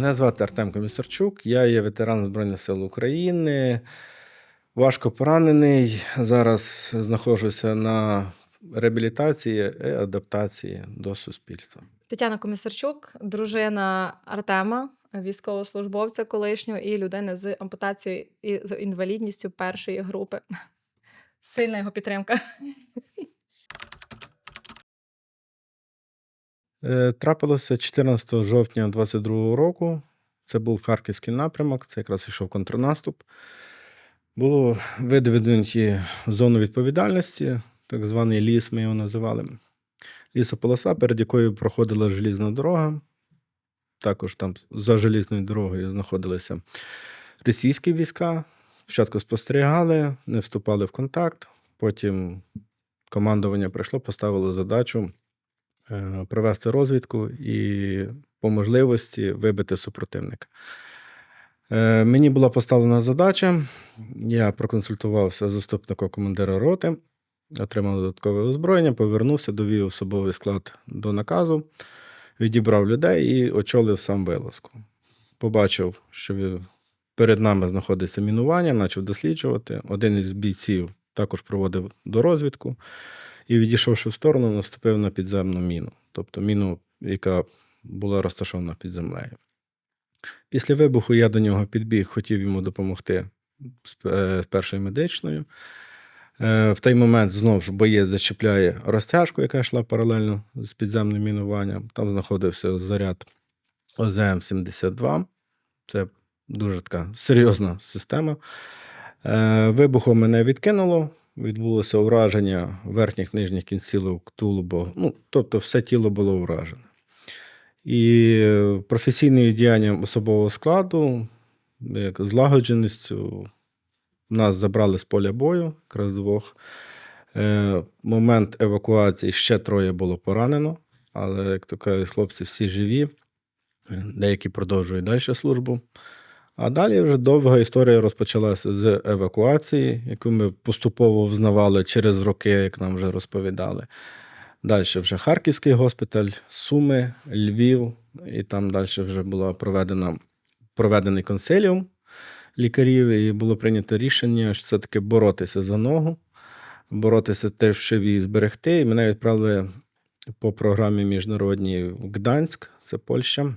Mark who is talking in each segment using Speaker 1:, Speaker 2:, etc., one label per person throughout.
Speaker 1: Мене звати Артем Комісарчук, я є ветеран Збройних сил України, важко поранений. Зараз знаходжуся на реабілітації і адаптації до суспільства.
Speaker 2: Тетяна Комісарчук, дружина Артема, військовослужбовця колишнього і людини з ампутацією і з інвалідністю першої групи. Сильна його підтримка.
Speaker 1: Трапилося 14 жовтня 2022 року. Це був Харківський напрямок, це якраз йшов контрнаступ. Було видвинуті зону відповідальності, так званий ліс, ми його називали. Лісополоса, перед якою проходила желізна дорога. Також там за желізною дорогою знаходилися російські війська. Спочатку спостерігали, не вступали в контакт. Потім командування прийшло, поставило задачу провести розвідку і по можливості вибити супротивника. Мені була поставлена задача, я проконсультувався з заступником командира роти, отримав додаткове озброєння, повернувся, довів особовий склад до наказу, відібрав людей і очолив сам вилазку. Побачив, що перед нами знаходиться мінування, почав досліджувати. Один із бійців також проводив дорозвідку і, відійшовши в сторону, наступив на підземну міну. Тобто міну, яка була розташована під землею. Після вибуху я до нього підбіг, хотів йому допомогти з першою медичною. В той момент знову ж боєць зачіпляє розтяжку, яка йшла паралельно з підземним мінуванням. Там знаходився заряд ОЗМ-72. Це дуже така серйозна система. Вибухом мене відкинуло. Відбулося ураження верхніх нижніх кінцівок тулуба. Тобто все тіло було уражене. І професійним діянням особового складу, як злагодженістю, нас забрали з поля бою, якраз двох. Момент евакуації ще 3 було поранено, але, як то кажуть, хлопці всі живі, деякі продовжують далі службу. А далі вже довга історія розпочалася з евакуації, яку ми поступово взнавали через роки, як нам вже розповідали. Далі вже Харківський госпіталь, Суми, Львів, і там далі вже була проведений консиліум лікарів, і було прийнято рішення, що все-таки боротися за ногу, боротися теж в шиві і зберегти. І мене відправили по програмі міжнародній в Гданськ, це Польща,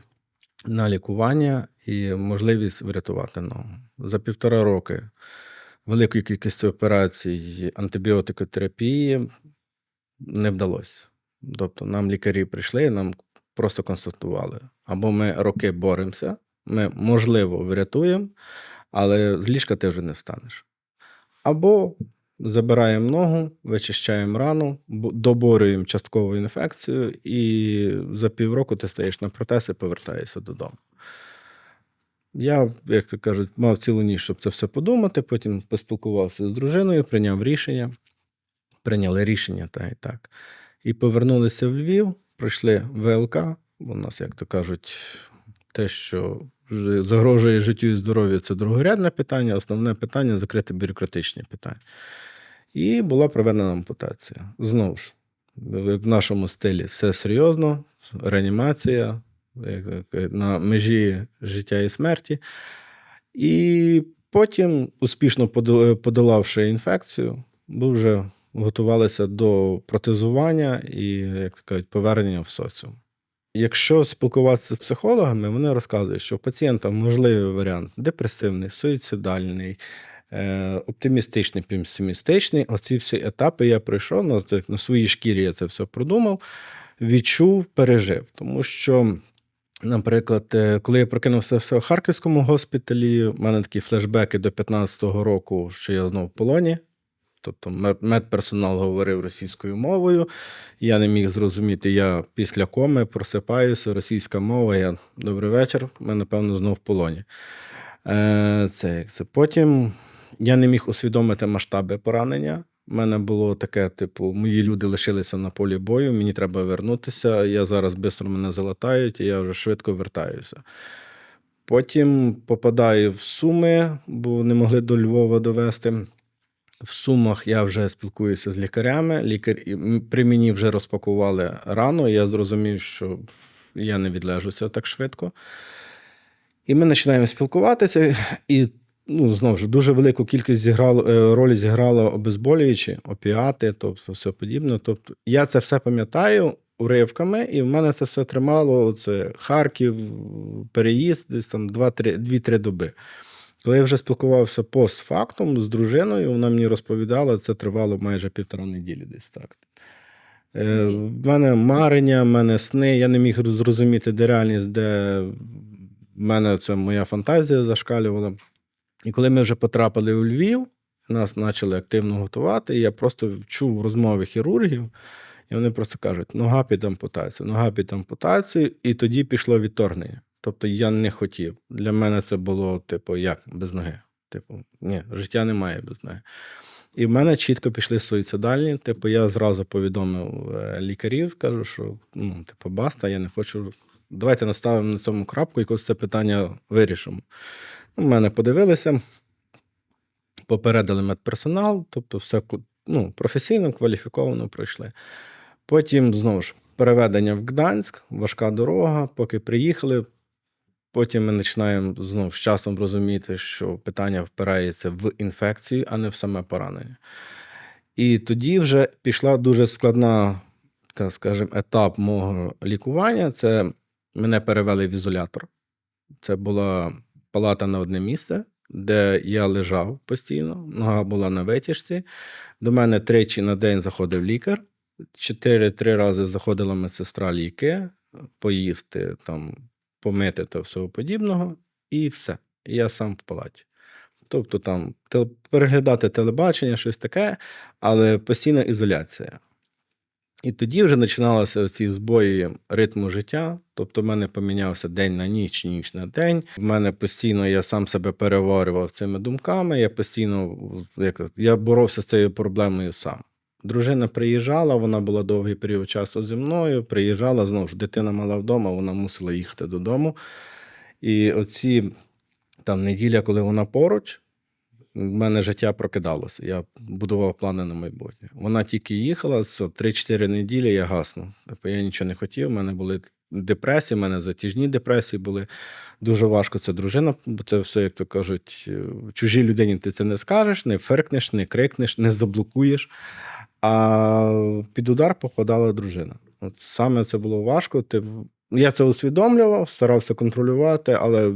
Speaker 1: на лікування і можливість врятувати ногу. За 1,5 роки великої кількості операцій, антибіотикотерапії не вдалося. Тобто нам лікарі прийшли, нам просто констатували. Або ми роки боремося, ми, можливо, врятуємо, але з ліжка ти вже не встанеш. Або забираємо ногу, вичищаємо рану, доборюємо часткову інфекцію, і за 1,5 року ти стаєш на протез і повертаєшся додому. Я, як то кажуть, мав цілу ніч, щоб це все подумати, потім поспілкувався з дружиною, прийняли рішення так і так. І повернулися в Львів, пройшли ВЛК, у нас, як то кажуть, те, що загрожує життю і здоров'ю, це другорядне питання, основне питання – закрити бюрократичні питання. І була проведена ампутація. Знову ж, в нашому стилі все серйозно, реанімація, на межі життя і смерті. І потім, успішно подолавши інфекцію, ми вже готувалися до протезування і, як кажуть, повернення в соціум. Якщо спілкуватися з психологами, вони розказують, що у пацієнта можливий варіант депресивний, суїцидальний, оптимістичний, песимістичний. Оці всі етапи я пройшов, на своїй шкірі я це все продумав, відчув, пережив. Тому що, наприклад, коли я прокинувся в Харківському госпіталі, у мене такі флешбеки до 15-го року, що я знову в полоні. Тобто медперсонал говорив російською мовою, я не міг зрозуміти, я після коми просипаюся, російська мова, добрий вечір, ми, напевно, знову в полоні. Потім я не міг усвідомити масштаби поранення. У мене було таке, мої люди лишилися на полі бою, мені треба вернутися, я зараз швидко мене залатають, і я вже швидко вертаюся. Потім попадаю в Суми, бо не могли до Львова довести. В Сумах я вже спілкуюся з лікарями. При мені вже розпакували рану, я зрозумів, що я не відлежуся так швидко. І ми починаємо спілкуватися, і знову ж дуже велику кількість ролі зіграло обезболюючі, опіати, тобто все подібне. Тобто я це все пам'ятаю уривками, і в мене це все тримало. Це Харків, переїзд, десь там 2-3 доби. Коли я вже спілкувався постфактум з дружиною, вона мені розповідала, це тривало майже 1,5 неділі десь так. В мене марення, в мене сни, я не міг зрозуміти, де реальність, де в мене це моя фантазія зашкалювала. І коли ми вже потрапили у Львів, нас почали активно готувати, і я просто чув розмови хірургів, і вони просто кажуть, нога під ампутацію, і тоді пішло відторгнення. Тобто я не хотів. Для мене це було, як без ноги. Ні, життя немає без ноги. І в мене чітко пішли суїцидальні. Я зразу повідомив лікарів, кажу, що баста, я не хочу. Давайте наставимо на цьому крапку, якось це питання вирішимо. У мене подивилися, попередили медперсонал, тобто все професійно, кваліфіковано пройшли. Потім, знову ж, переведення в Гданськ, важка дорога, поки приїхали. Потім ми починаємо знову з часом розуміти, що питання впирається в інфекцію, а не в саме поранення. І тоді вже пішла дуже складна, скажімо, етап мого лікування. Це мене перевели в ізолятор. Це була палата на одне місце, де я лежав постійно, нога була на витяжці. До мене 3 на день заходив лікар, 3 рази заходила медсестра ліки, поїсти, помити та всього подібного, і все. Я сам в палаті. Тобто там переглядати телебачення, щось таке, але постійна ізоляція. І тоді вже починалися ці збої ритму життя, тобто в мене помінявся день на ніч, ніч на день. В мене постійно, я сам себе переварював цими думками, я постійно, я боровся з цією проблемою сам. Дружина приїжджала, вона була довгий період часу зі мною, приїжджала, знову ж, дитина мала вдома, вона мусила їхати додому. І оці неділя, коли вона поруч, в мене життя прокидалося, я будував плани на майбутнє. Вона тільки їхала, 3-4 неділі я гаснув. Я нічого не хотів, в мене були депресії, в мене затяжні депресії були. Дуже важко це дружина, бо це все, як то кажуть, чужій людині ти це не скажеш, не фиркнеш, не крикнеш, не заблокуєш. А під удар попадала дружина. От саме це було важко. Я це усвідомлював, старався контролювати, але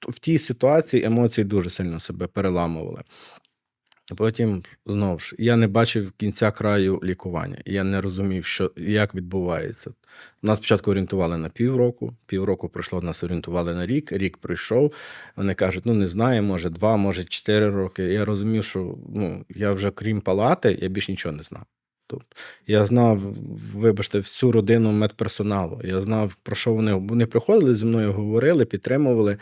Speaker 1: в тій ситуації емоції дуже сильно себе переламували. Потім, знову ж, я не бачив кінця краю лікування. Я не розумів, як відбувається. Нас спочатку орієнтували на півроку пройшло, нас орієнтували на рік пройшов. Вони кажуть, не знаю, може 2, може 4 роки. Я розумів, що я вже крім палати, я більш нічого не знав. Тобто, я знав, вибачте, всю родину медперсоналу. Я знав, про що вони приходили зі мною, говорили, підтримували.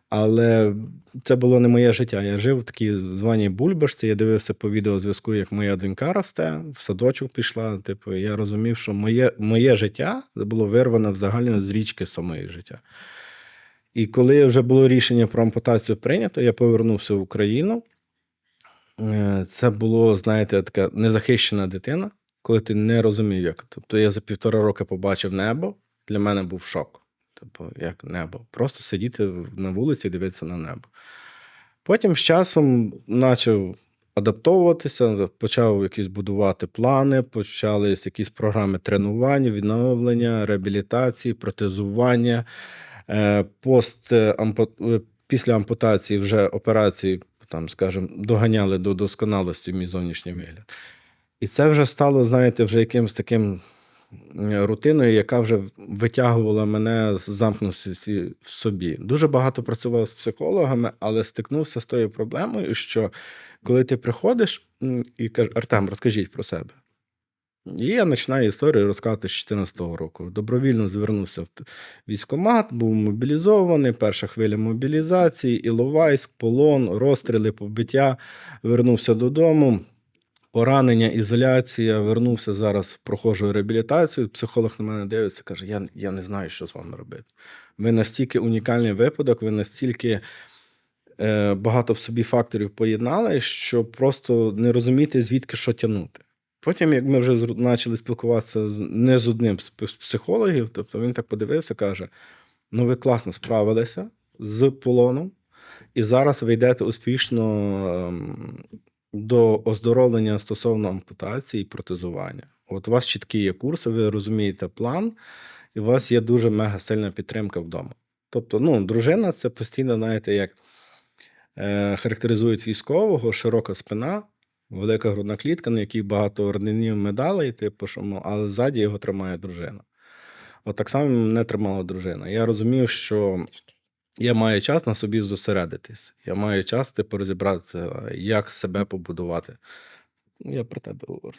Speaker 1: Але це було не моє життя. Я жив в такій званій бульбашці, я дивився по відеозв'язку, як моя донька росте, в садочок пішла. Я розумів, що моє життя було вирване взагалі з річки самої життя. І коли вже було рішення про ампутацію прийнято, я повернувся в Україну. Це було, знаєте, така незахищена дитина, коли ти не розумів, як. Тобто я за 1,5 роки побачив небо, для мене був шок. Як небо. Просто сидіти на вулиці і дивитися на небо. Потім з часом почав адаптовуватися, почав якісь будувати плани, почались якісь програми тренувань, відновлення, реабілітації, протезування. Після ампутації вже операції, скажімо, доганяли до досконалості мій зовнішній вигляд. І це вже стало, знаєте, вже якимось таким рутиною, яка вже витягувала мене з замкнутості в собі. Дуже багато працював з психологами, але стикнувся з тою проблемою, що коли ти приходиш і кажеш, Артем, розкажіть про себе. І я починаю історію розказувати з 2014 року. Добровільно звернувся в військкомат, був мобілізований, перша хвиля мобілізації, Іловайськ, полон, розстріли, побиття, вернувся додому. Поранення, ізоляція, вернувся зараз, проходжу реабілітацію, психолог на мене дивиться, каже, я не знаю, що з вами робити. Ви настільки унікальний випадок, ви настільки багато в собі факторів поєднали, що просто не розумієте, звідки що тягнути. Потім, як ми вже почали спілкуватися не з одним з психологів, тобто він так подивився, каже, ви класно справилися, з полону, і зараз ви йдете успішно до оздоровлення стосовно ампутації і протезування. От у вас чіткі є курси, ви розумієте план, і у вас є дуже мега сильна підтримка вдома. Тобто, ну, дружина це постійно, знаєте, як характеризують військового, широка спина, велика грудна клітка, на якій багато орденів, медалей, типу, але ззаді його тримає дружина. От так само мене тримала дружина. Я розумів, що я маю час на собі зосередитись. Я маю час, типу, розібратися, як себе побудувати. Ну, я про тебе говорю.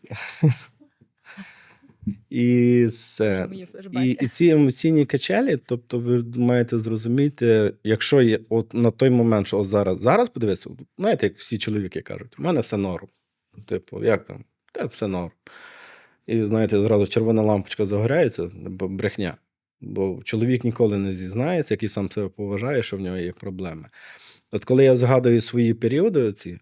Speaker 1: І це.
Speaker 2: Мої
Speaker 1: І
Speaker 2: флешбеки.
Speaker 1: ці емоційні качелі, тобто ви маєте зрозуміти, якщо є от на той момент, що зараз подивитися, знаєте, як всі чоловіки кажуть, у мене все норм. Типу, як там? Та все норм. І знаєте, зразу червона лампочка загоряється, брехня. Бо чоловік ніколи не зізнається, який сам себе поважає, що в нього є проблеми. От коли я згадую свої періоди, оці,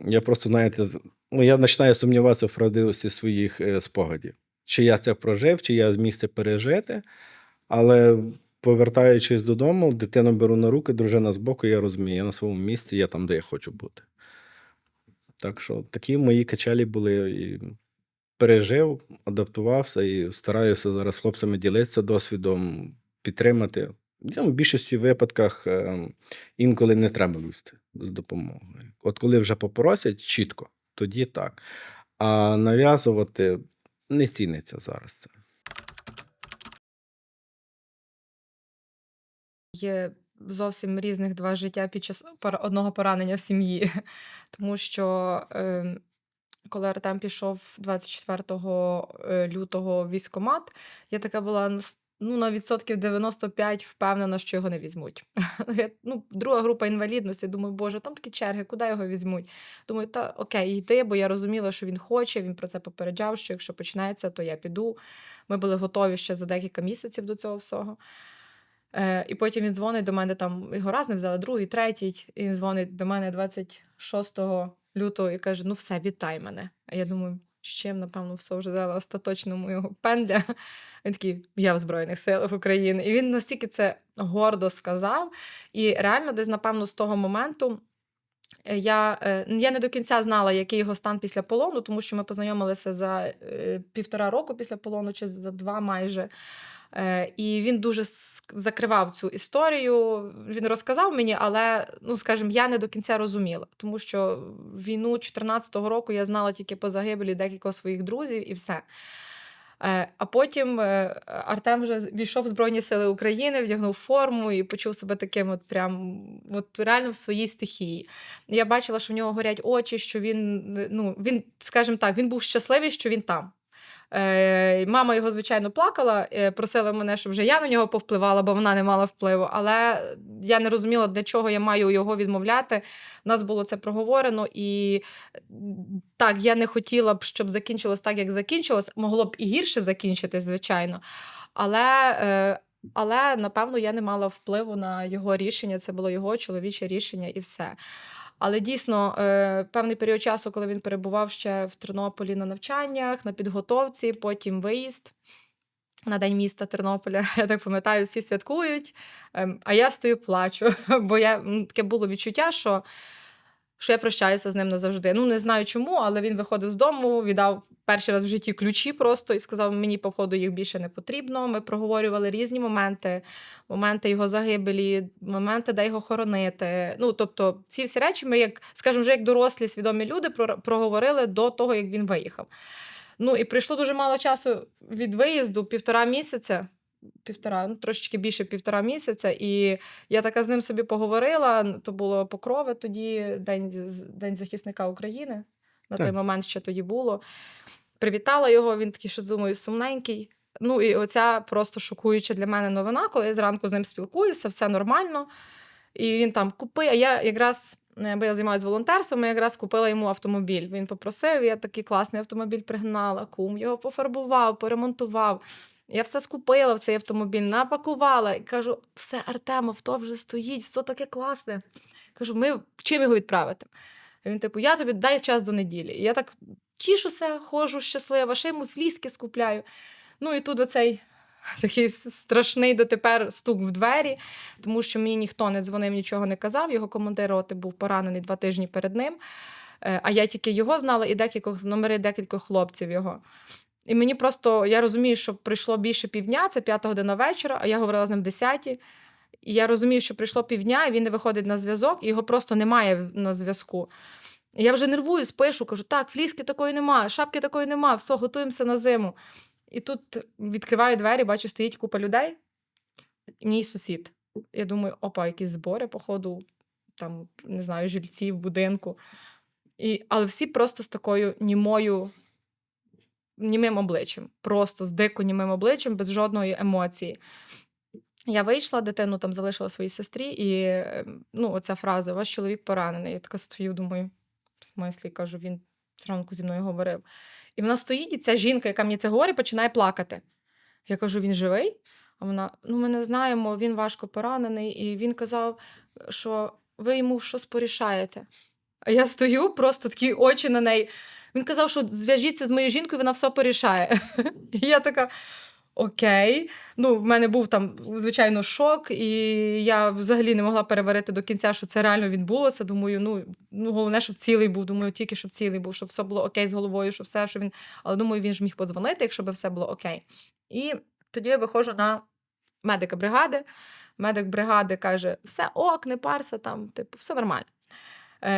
Speaker 1: я просто, знаєте, ну, я починаю сумніватися в правдивості своїх спогадів. Чи я це прожив, чи я зміг це пережити. Але повертаючись додому, дитину беру на руки, дружина збоку, я розумію, я на своєму місці, я там, де я хочу бути. Так що такі мої качелі були. І пережив, адаптувався і стараюся зараз з хлопцями ділитися досвідом, підтримати. В більшості випадках інколи не треба лізти з допомогою. От коли вже попросять чітко, тоді так. А нав'язувати не ціниться зараз це.
Speaker 2: Є зовсім різних два життя під час одного поранення в сім'ї. Тому що коли Артем пішов 24 лютого в військкомат, я така була на відсотків 95 впевнена, що його не візьмуть. Друга група інвалідності, думаю, боже, там такі черги, куди його візьмуть? Думаю, та окей, йди, бо я розуміла, що він хоче, він про це попереджав, що якщо почнеться, то я піду. Ми були готові ще за декілька місяців до цього всього. І потім він дзвонить до мене, там його раз не взяли, другий, третій, і він дзвонить до мене 26 лютого і каже: ну все, вітай мене. А я думаю, з чим, напевно, все вже дала остаточно моєго пендля. Він такий: я в Збройних силах України. І він настільки це гордо сказав. І реально десь, напевно, з того моменту я не до кінця знала, який його стан після полону, тому що ми познайомилися за 1,5 року після полону, чи за 2 майже. І він дуже закривав цю історію. Він розказав мені, але, скажімо, я не до кінця розуміла, тому що війну 14-го року я знала тільки по загибелі декількох своїх друзів і все. А потім Артем вже війшов в Збройні Сили України, вдягнув форму і почув себе таким реально в своїй стихії. Я бачила, що в нього горять очі, що він, скажімо так, він був щасливий, що він там. Мама його, звичайно, плакала, просила мене, щоб вже я на нього повпливала, бо вона не мала впливу, але я не розуміла, для чого я маю його відмовляти. У нас було це проговорено, і так, я не хотіла б, щоб закінчилось так, як закінчилось. Могло б і гірше закінчитись, звичайно. Але, напевно, я не мала впливу на його рішення, це було його чоловіче рішення і все. Але дійсно, певний період часу, коли він перебував ще в Тернополі на навчаннях, на підготовці, потім виїзд на День міста Тернополя, я так пам'ятаю, всі святкують, а я стою плачу, бо таке було відчуття, що я прощаюся з ним назавжди. Не знаю чому, але він виходив з дому, віддав перший раз в житті ключі просто і сказав: мені, походу, їх більше не потрібно. Ми проговорювали різні моменти його загибелі, моменти, де його хоронити. Тобто ці всі речі ми, скажімо, вже як дорослі, свідомі люди проговорили до того, як він виїхав. І пройшло дуже мало часу від виїзду, 1,5 місяця. Трошечки більше 1,5 місяця, і я така з ним собі поговорила, то було Покрови тоді, День захисника України, на той момент ще тоді було. Привітала його, він такий, що думаю, сумненький. І оця просто шокуюча для мене новина, коли я зранку з ним спілкуюся, все нормально, і він там купив, а я якраз, бо я займаюся волонтерством, я якраз купила йому автомобіль. Він попросив, я такий класний автомобіль пригнала, кум його пофарбував, поремонтував. Я все скупила в цей автомобіль, напакувала і кажу: все, Артем, авто вже стоїть, все таке класне. Кажу: чим його відправити? Він типу: я тобі дай час до неділі. І я так тішуся, ходжу щаслива, ще йому фліски скупляю. І тут оцей Такий страшний дотепер стук в двері, тому що мені ніхто не дзвонив, нічого не казав. Його командир роти був поранений 2 тижні перед ним, а я тільки його знала і номери декількох хлопців його. І мені просто, я розумію, що пройшло більше півдня, це 5 година вечора, а я говорила з ним в 10-й. І я розумію, що пройшло півдня, і він не виходить на зв'язок, і його просто немає на зв'язку. І я вже нервуюсь, пишу, кажу, так, фліски такої немає, шапки такої немає, все, готуємося на зиму. І тут відкриваю двері, бачу, стоїть купа людей, і мій сусід. Я думаю, опа, якісь збори, походу, там, не знаю, жильці в будинку. Але всі просто з такою німим обличчям. Просто з дико німим обличчям, без жодної емоції. Я вийшла, дитину там залишила своїй сестрі, і оця фраза «Ваш чоловік поранений». Я така стою, думаю, в смислі, кажу, він зранку зі мною говорив. І вона стоїть, і ця жінка, яка мені це говорить, починає плакати. Я кажу, він живий? А вона, ми не знаємо, він важко поранений, і він казав, що ви йому щось порішаєте. А я стою, просто такі очі на неї. Він казав, що зв'яжіться з моєю жінкою, вона все порішає. І я така, окей. В мене був там, звичайно, шок, і я взагалі не могла переварити до кінця, що це реально відбулося. Думаю, головне, щоб цілий був. Думаю, тільки щоб цілий був, щоб все було окей з головою, що все, що він... Але думаю, він ж міг подзвонити, якщо б все було окей. І тоді я виходжу на медика бригади. Медик бригади каже, все ок, не парся, там, типу, все нормально.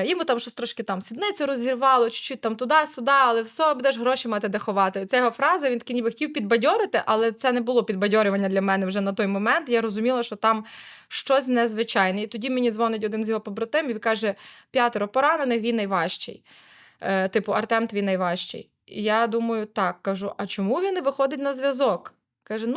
Speaker 2: Йому там щось трошки там сідницю розірвало, чуть-чуть там туди-сюди, але все, будеш гроші мати де ховати. Ця його фраза, він таки ніби хотів підбадьорити, але це не було підбадьорювання для мене вже на той момент. Я розуміла, що там щось незвичайне. І тоді мені дзвонить один з його побратимів і каже, 5 поранених, він найважчий. Типу, Артем твій найважчий. І я думаю, так, кажу, а чому він не виходить на зв'язок? Каже,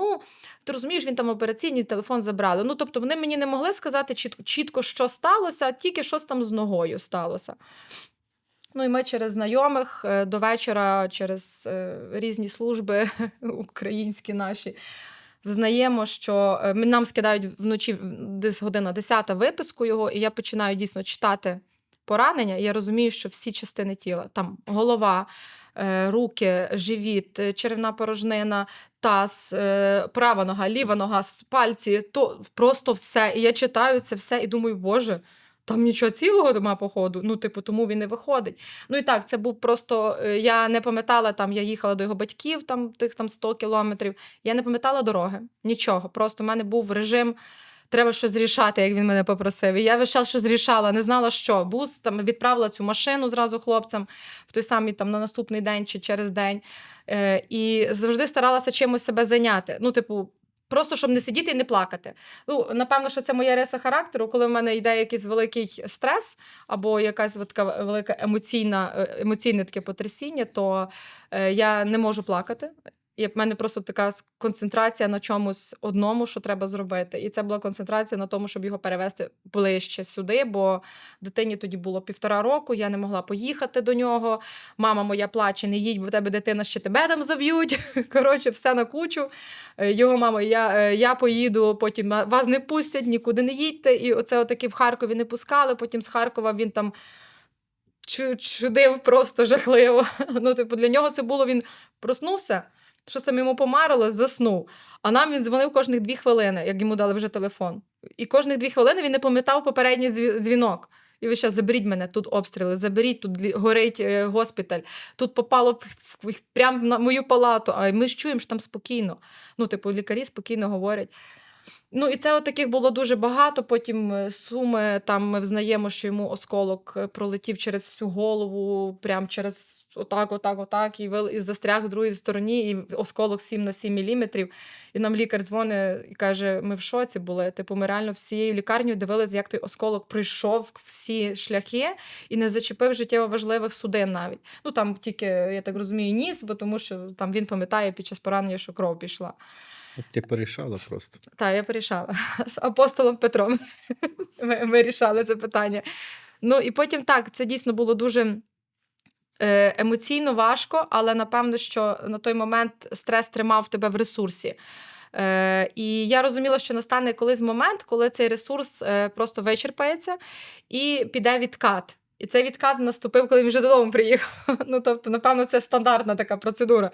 Speaker 2: ти розумієш, він там операційний, телефон забрали. Тобто вони мені не могли сказати чітко, що сталося, тільки щось там з ногою сталося. І ми через знайомих до вечора, через різні служби українські наші, взнаємо, що нам скидають вночі десь година 10 виписку його, і я починаю дійсно читати поранення, і я розумію, що всі частини тіла, там голова, руки, живіт, черевна порожнина, таз, права нога, ліва нога, пальці, то просто все. І я читаю це все і думаю, боже, там нічого цілого нема, походу. Тому він не виходить. І так, це був просто, я не пам'ятала, я їхала до його батьків, тих 100 кілометрів, я не пам'ятала дороги, нічого. Просто в мене був режим, треба щось рішати, як він мене попросив. І я весь час щось рішала, не знала, що. Бус, відправила цю машину зразу хлопцям в той самий на наступний день чи через день. І завжди старалася чимось себе зайняти. Просто, щоб не сидіти і не плакати. Напевно, що це моя риса характеру, коли в мене йде якийсь великий стрес або якась така велика емоційне таке потрясіння, то я не можу плакати. І в мене просто така концентрація на чомусь одному, що треба зробити. І це була концентрація на тому, щоб його перевезти ближче сюди, бо дитині тоді було 1,5 року, я не могла поїхати до нього. Мама моя плаче, не їдь, бо в тебе дитина ще тебе там заб'ють. Коротше, все на кучу. Його мама, я поїду, потім вас не пустять, нікуди не їдьте. І оце отаки в Харкові не пускали, потім з Харкова він там чудив просто жахливо. Для нього це було, він проснувся, щось там йому помарило, заснув. А нам він дзвонив кожних 2 хвилини, як йому дали вже телефон. І кожних 2 хвилини він не пам'ятав попередній дзвінок. І ви ще заберіть мене, тут обстріли, заберіть, тут горить госпіталь, тут попало прямо в мою палату. А ми ж чуємо, що там спокійно. Лікарі спокійно говорять. І це таких було дуже багато. Потім Суми, там ми взнаємо, що йому осколок пролетів через всю голову, прямо через отак, і застряг з другої сторони, і осколок 7 на 7 міліметрів. І нам лікар дзвонить і каже, ми в шоці були. Ми реально всією лікарнею дивилися, як той осколок пройшов всі шляхи і не зачепив життєво важливих судин навіть. Там тільки, я так розумію, ніс, бо тому що там він пам'ятає під час поранення, що кров пішла.
Speaker 1: Ти порішала просто.
Speaker 2: Так, я порішала. З апостолом Петром ми рішали це питання. І потім так, це дійсно було дуже емоційно важко, але напевно, що на той момент стрес тримав тебе в ресурсі. І я розуміла, що настане колись момент, коли цей ресурс просто вичерпається і піде відкат. І цей відкат наступив, коли він вже додому приїхав. Напевно, це стандартна така процедура.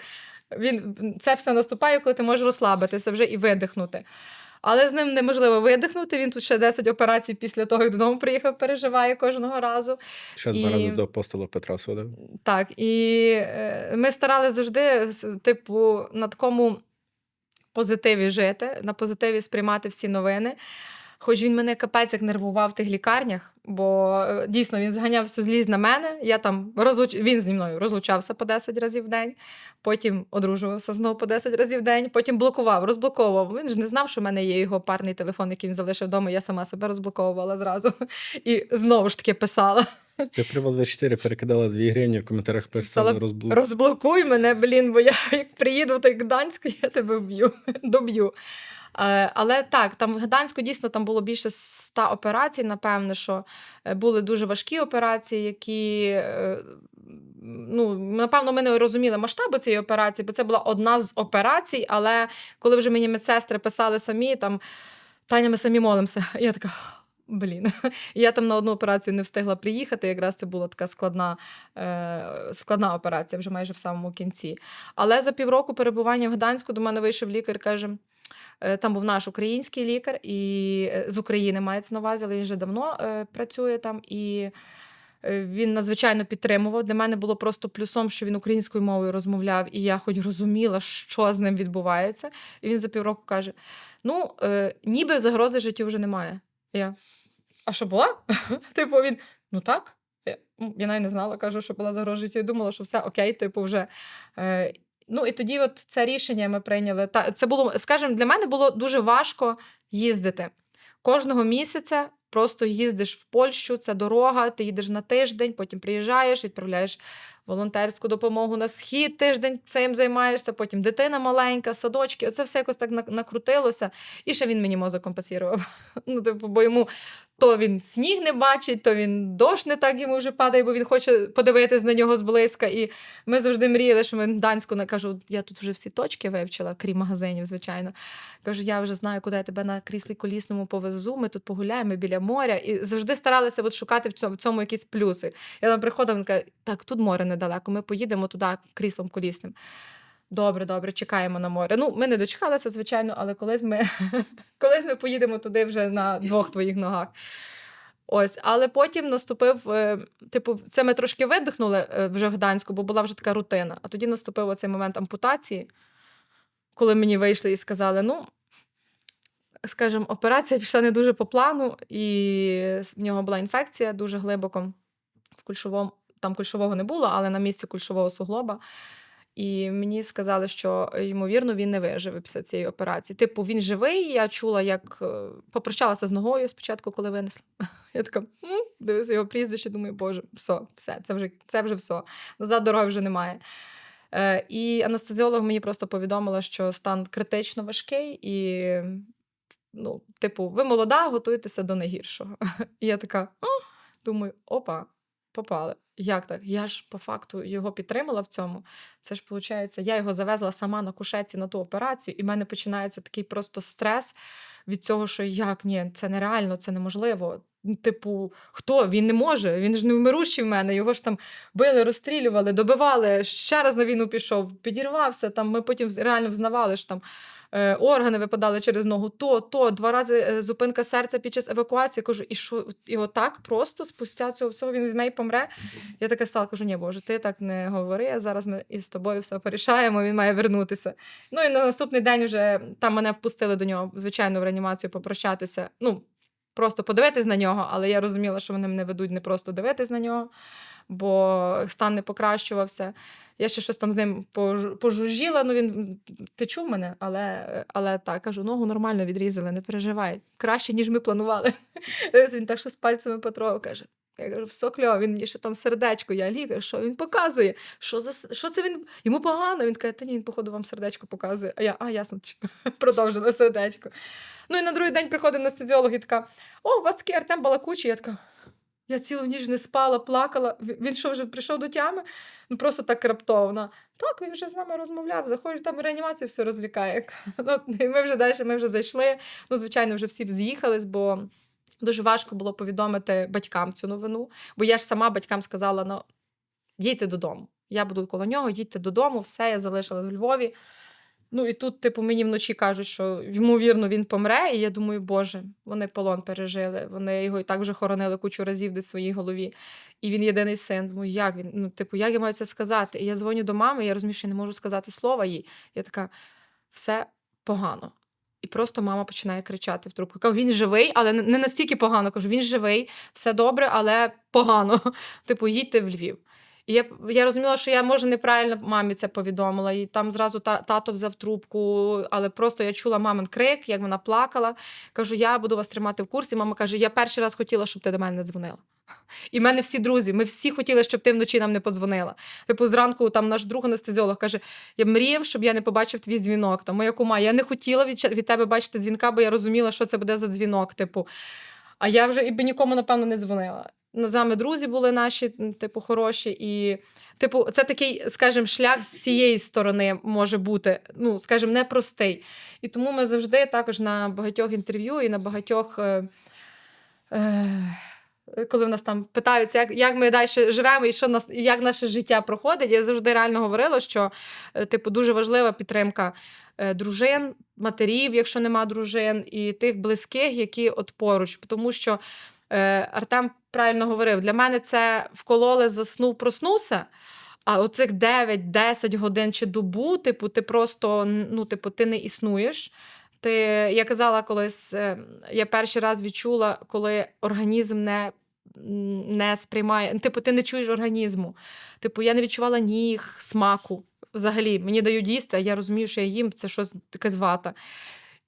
Speaker 2: Це все наступає, коли ти можеш розслабитися вже і видихнути. Але з ним неможливо видихнути, він тут ще 10 операцій після того, як додому приїхав, переживає кожного разу.
Speaker 1: Ще 2
Speaker 2: І
Speaker 1: рази до апостола Петра сходив.
Speaker 2: так, і ми старалися завжди, типу, на такому позитиві жити, на позитиві сприймати всі новини. Хоч він мене капець як нервував в тих лікарнях, бо дійсно він зганяв всю злість на мене. Я там він зі мною розлучався по 10 разів в день, потім одружувався знову по 10 разів в день, потім блокував, розблоковував. Він ж не знав, що в мене є його парний телефон, який він залишив вдома. Я сама себе розблоковувала зразу і знову ж таки писала.
Speaker 1: Ти привод за 4 перекидала 2 гривні, в коментарях писала розблок.
Speaker 2: Розблокуй мене, блін, бо я як приїду в той Гданськ, я тебе доб'ю. Але так, там в Гданську дійсно там було більше 100 операцій, напевне, що були дуже важкі операції, які, ну, напевно, ми не розуміли масштабу цієї операції, бо це була одна з операцій, але коли вже мені медсестри писали самі, там, Таня, ми самі молимося, я така... Блін, я там на одну операцію не встигла приїхати, якраз це була така складна операція вже майже в самому кінці. Але за півроку перебування в Гданську до мене вийшов лікар, каже, там був наш український лікар, і з України мається на увазі, але він вже давно працює там, і він надзвичайно підтримував. Для мене було просто плюсом, що він українською мовою розмовляв, і я хоч розуміла, що з ним відбувається. І він за півроку каже, ну, ніби загрози життю вже немає. Я, а що була? Типу він, ну так. Я навіть не знала, кажу, що була загроза життю. Я думала, що все окей, типу вже. Ну і тоді от це рішення ми прийняли. Це було, скажімо, для мене було дуже важко їздити. Кожного місяця просто їздиш в Польщу, це дорога, ти їдеш на тиждень, потім приїжджаєш, відправляєш волонтерську допомогу на схід, тиждень цим займаєшся, потім дитина маленька, садочки, оце все якось так накрутилося. І ще він мені мозок компенсував. Ну, типу, бо йому то він сніг не бачить, то він дощ не так йому вже падає, бо він хоче подивитись на нього зблизька. І ми завжди мріяли, що ми в Гданську, кажу, я тут вже всі точки вивчила, крім магазинів, звичайно. Кажу, я вже знаю, куди я тебе на кріслі колісному повезу, ми тут погуляємо біля моря. І завжди старалися от шукати в цьому якісь плюси. Я там приходила, він каже, так, тут море недалеко, ми поїдемо туди кріслом колісним. Добре, чекаємо на море. Ну, ми не дочекалися, звичайно, але колись ми поїдемо туди вже на 2 твоїх ногах. Ось, але потім наступив, типу, це ми трошки видихнули вже в Гданську, бо була вже така рутина. А тоді наступив оцей момент ампутації, коли мені вийшли і сказали, ну, скажімо, операція пішла не дуже по плану, і в нього була інфекція дуже глибоко в кульшовому. Там кульшового не було, але на місці кульшового суглоба. І мені сказали, що, ймовірно, він не виживе після цієї операції. Типу, він живий, я чула, як попрощалася з ногою спочатку, коли винесла. Я така, дивлюся його прізвище, думаю, боже, все, це вже все. Назад дороги вже немає. І анестезіолог мені просто повідомила, що стан критично важкий і, ну, типу, ви молода, готуйтеся до найгіршого. І я така, думаю, опа, попали. Як так? Я ж по факту його підтримала в цьому. Це ж, виходить, я його завезла сама на кушетці на ту операцію, і в мене починається такий просто стрес від цього, що як, ні, це нереально, це неможливо. Типу, хто? Він не може, він ж невмирущий в мене, його ж там били, розстрілювали, добивали, ще раз на війну пішов, підірвався, там ми потім реально взнавали, що там органи випадали через ногу, 2 рази зупинка серця під час евакуації. Кажу, і що, його так просто спустя цього всього він візьме і помре? Я така стала, кажу, ні, Боже, ти так не говори, зараз ми із тобою все порішаємо, він має вернутися. Ну і на наступний день вже там мене впустили до нього, звичайно, в реанімацію попрощатися, ну, просто подивитись на нього, але я розуміла, що вони мене ведуть не просто дивитись на нього, бо стан не покращувався. Я ще щось там з ним пожужжіла, ну він, ти чув мене, але так, кажу, ногу нормально відрізали, не переживай, краще, ніж ми планували. Він так щось пальцями потрогав, каже, я кажу, все кльово, він мені ще там сердечко, я лікар, що він показує, що це він, йому погано, він каже, та ні, він, походу, вам сердечко показує, а я, ясно, продовжила сердечко. Ну і на другий день приходить анестезіолог і така, у вас такий Артем балакучий, я така, я цілу ніч не спала, плакала. Він що, вже прийшов до тями? Ну, просто так раптовно. Так, він вже з нами розмовляв, заходить, там реанімацію все розвлікає. І ми вже далі, ми вже зайшли. Ну, звичайно, вже всі з'їхались, бо дуже важко було повідомити батькам цю новину. Бо я ж сама батькам сказала, ну, їдьте додому. я буду коло нього, їдьте додому, все, я залишилась в Львові. Ну і тут, типу, мені вночі кажуть, що ймовірно він помре, і я думаю, боже, вони полон пережили, вони його і так вже хоронили кучу разів десь в своїй голові. І він єдиний син. Думаю, як він? Ну, типу, як я маю це сказати? І я дзвоню до мами, я розумію, що я не можу сказати слова їй. Я така, все погано. І просто мама починає кричати в трубку. Кажу, він живий, але не настільки погано. Кажу, він живий, все добре, але погано. Типу, їдьте в Львів. І я розуміла, що я, може, неправильно мамі це повідомила. І там зразу тато взяв трубку, але просто я чула мамин крик, як вона плакала. Кажу, я буду вас тримати в курсі. Мама каже, я перший раз хотіла, щоб ти до мене не дзвонила. І в мене всі друзі, ми всі хотіли, щоб ти вночі нам не подзвонила. Типу, зранку там наш друг анестезіолог каже, я мріяв, щоб я не побачив твій дзвінок. Там моя кума, я не хотіла від тебе бачити дзвінка, бо я розуміла, що це буде за дзвінок. Типу, а я вже і би нікому, напевно, не дзвонила. З нами друзі були наші, типу, хороші. І, типу, це такий, скажімо, шлях з цієї сторони може бути, ну, скажімо, непростий. І тому ми завжди також на багатьох інтерв'ю і на багатьох. Коли в нас там питаються, як ми далі живемо і як наше життя проходить, я завжди реально говорила, що типу, дуже важлива підтримка дружин, матерів, якщо нема дружин, і тих близьких, які от поруч. Тому що Артем правильно говорив, для мене це вкололи, заснув, проснувся, а оцих 9-10 годин чи добу, типу, ти просто, ну, типу, ти не існуєш. Я казала колись, я перший раз відчула, коли організм не сприймає, типу, ти не чуєш організму. Типу, я не відчувала ніг, смаку. Взагалі, мені дають їсти, а я розумію, що я їм, це щось таке звата.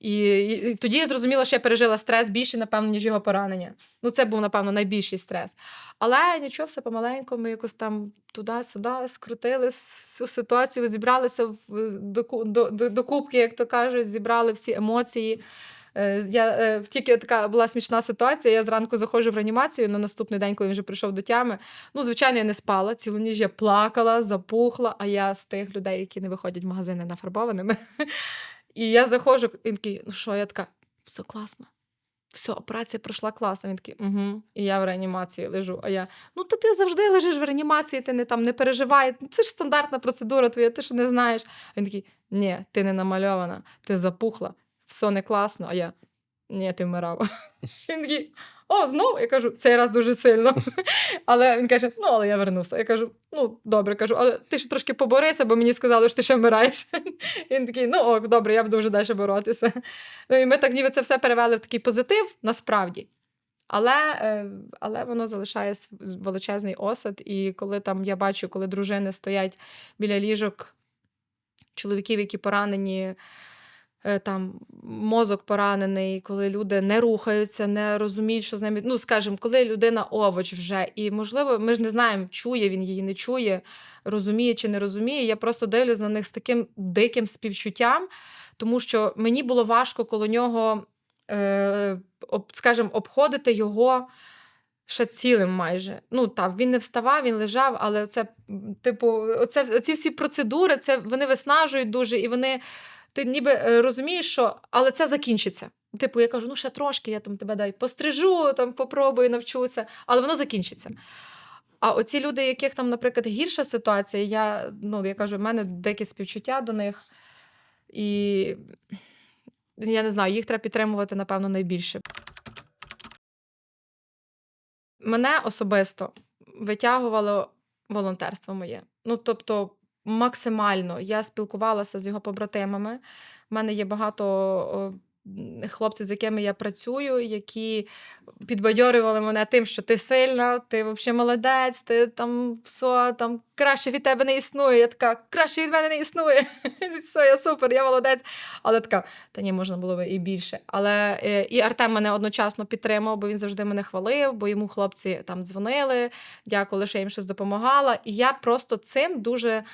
Speaker 2: І тоді я зрозуміла, що я пережила стрес більше, напевно, ніж його поранення. Ну, це був, напевно, найбільший стрес. Але нічого, все помаленьку, ми якось там туди-сюди скрутили всю ситуацію, зібралися до кубки, як то кажуть, зібрали всі емоції. Тільки така була смішна ситуація, я зранку заходжу в реанімацію на наступний день, коли він вже прийшов до тями. Ну, звичайно, я не спала, цілу ніч я плакала, запухла, а я з тих людей, які не виходять в магазини нафарбованими. І я заходжу, він такий, ну що, я така, все класно. Все, операція пройшла класно. Він такий, угу. І я в реанімації лежу. А я, ну то ти завжди лежиш в реанімації, ти не переживай. Це ж стандартна процедура твоя, ти ж не знаєш. А він такий, ні, ти не намальована, ти запухла, все не класно. А я, ні, ти вмирав. Він такий, о, знову? Я кажу, цей раз дуже сильно. Але він каже, ну, але я вернувся. Я кажу, ну, добре, кажу, але ти ще трошки поборися, бо мені сказали, що ти ще вмираєш. І він такий, ну, ок, добре, я буду вже далі боротися. Ну, і ми так ніби це все перевели в такий позитив, насправді. Але воно залишає величезний осад. І коли там я бачу, коли дружини стоять біля ліжок чоловіків, які поранені, там мозок поранений, коли люди не рухаються, не розуміють, що з ними, ну, скажімо, коли людина овоч вже, і, можливо, ми ж не знаємо, чує він її, не чує, розуміє чи не розуміє. Я просто дивлюсь на них з таким диким співчуттям, тому що мені було важко коло нього, скажімо, обходити його ще цілим майже. Ну, так, він не вставав, він лежав, але це, типу, оці всі процедури, вони виснажують дуже, і вони, ти ніби розумієш, що, але це закінчиться. Типу, я кажу, ну ще трошки, я там тебе пострижу, там попробую, навчуся, але воно закінчиться. А оці люди, яких там, наприклад, гірша ситуація, я кажу, в мене дике співчуття до них, і я не знаю, їх треба підтримувати, напевно, найбільше. Мене особисто витягувало волонтерство моє. Ну, тобто, максимально. Я спілкувалася з його побратимами. У мене є багато хлопців, з якими я працюю, які підбадьорювали мене тим, що ти сильна, ти взагалі молодець, ти там все, там краще від тебе не існує. Я така, краще від мене не існує. Все, я супер, я молодець. Але така, та ні, можна було б і більше. Але і Артем мене одночасно підтримав, бо він завжди мене хвалив, бо йому хлопці там дзвонили, дякували, що я їм щось допомагала. І я просто цим дуже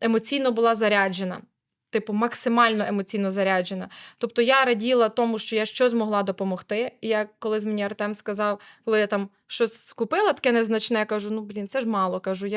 Speaker 2: емоційно була заряджена. Типу, максимально емоційно заряджена. Тобто я раділа тому, що я щось змогла допомогти. І як колись мені Артем сказав, коли я там щось купила, таке незначне, я кажу, ну, блін, це ж мало. Кажу,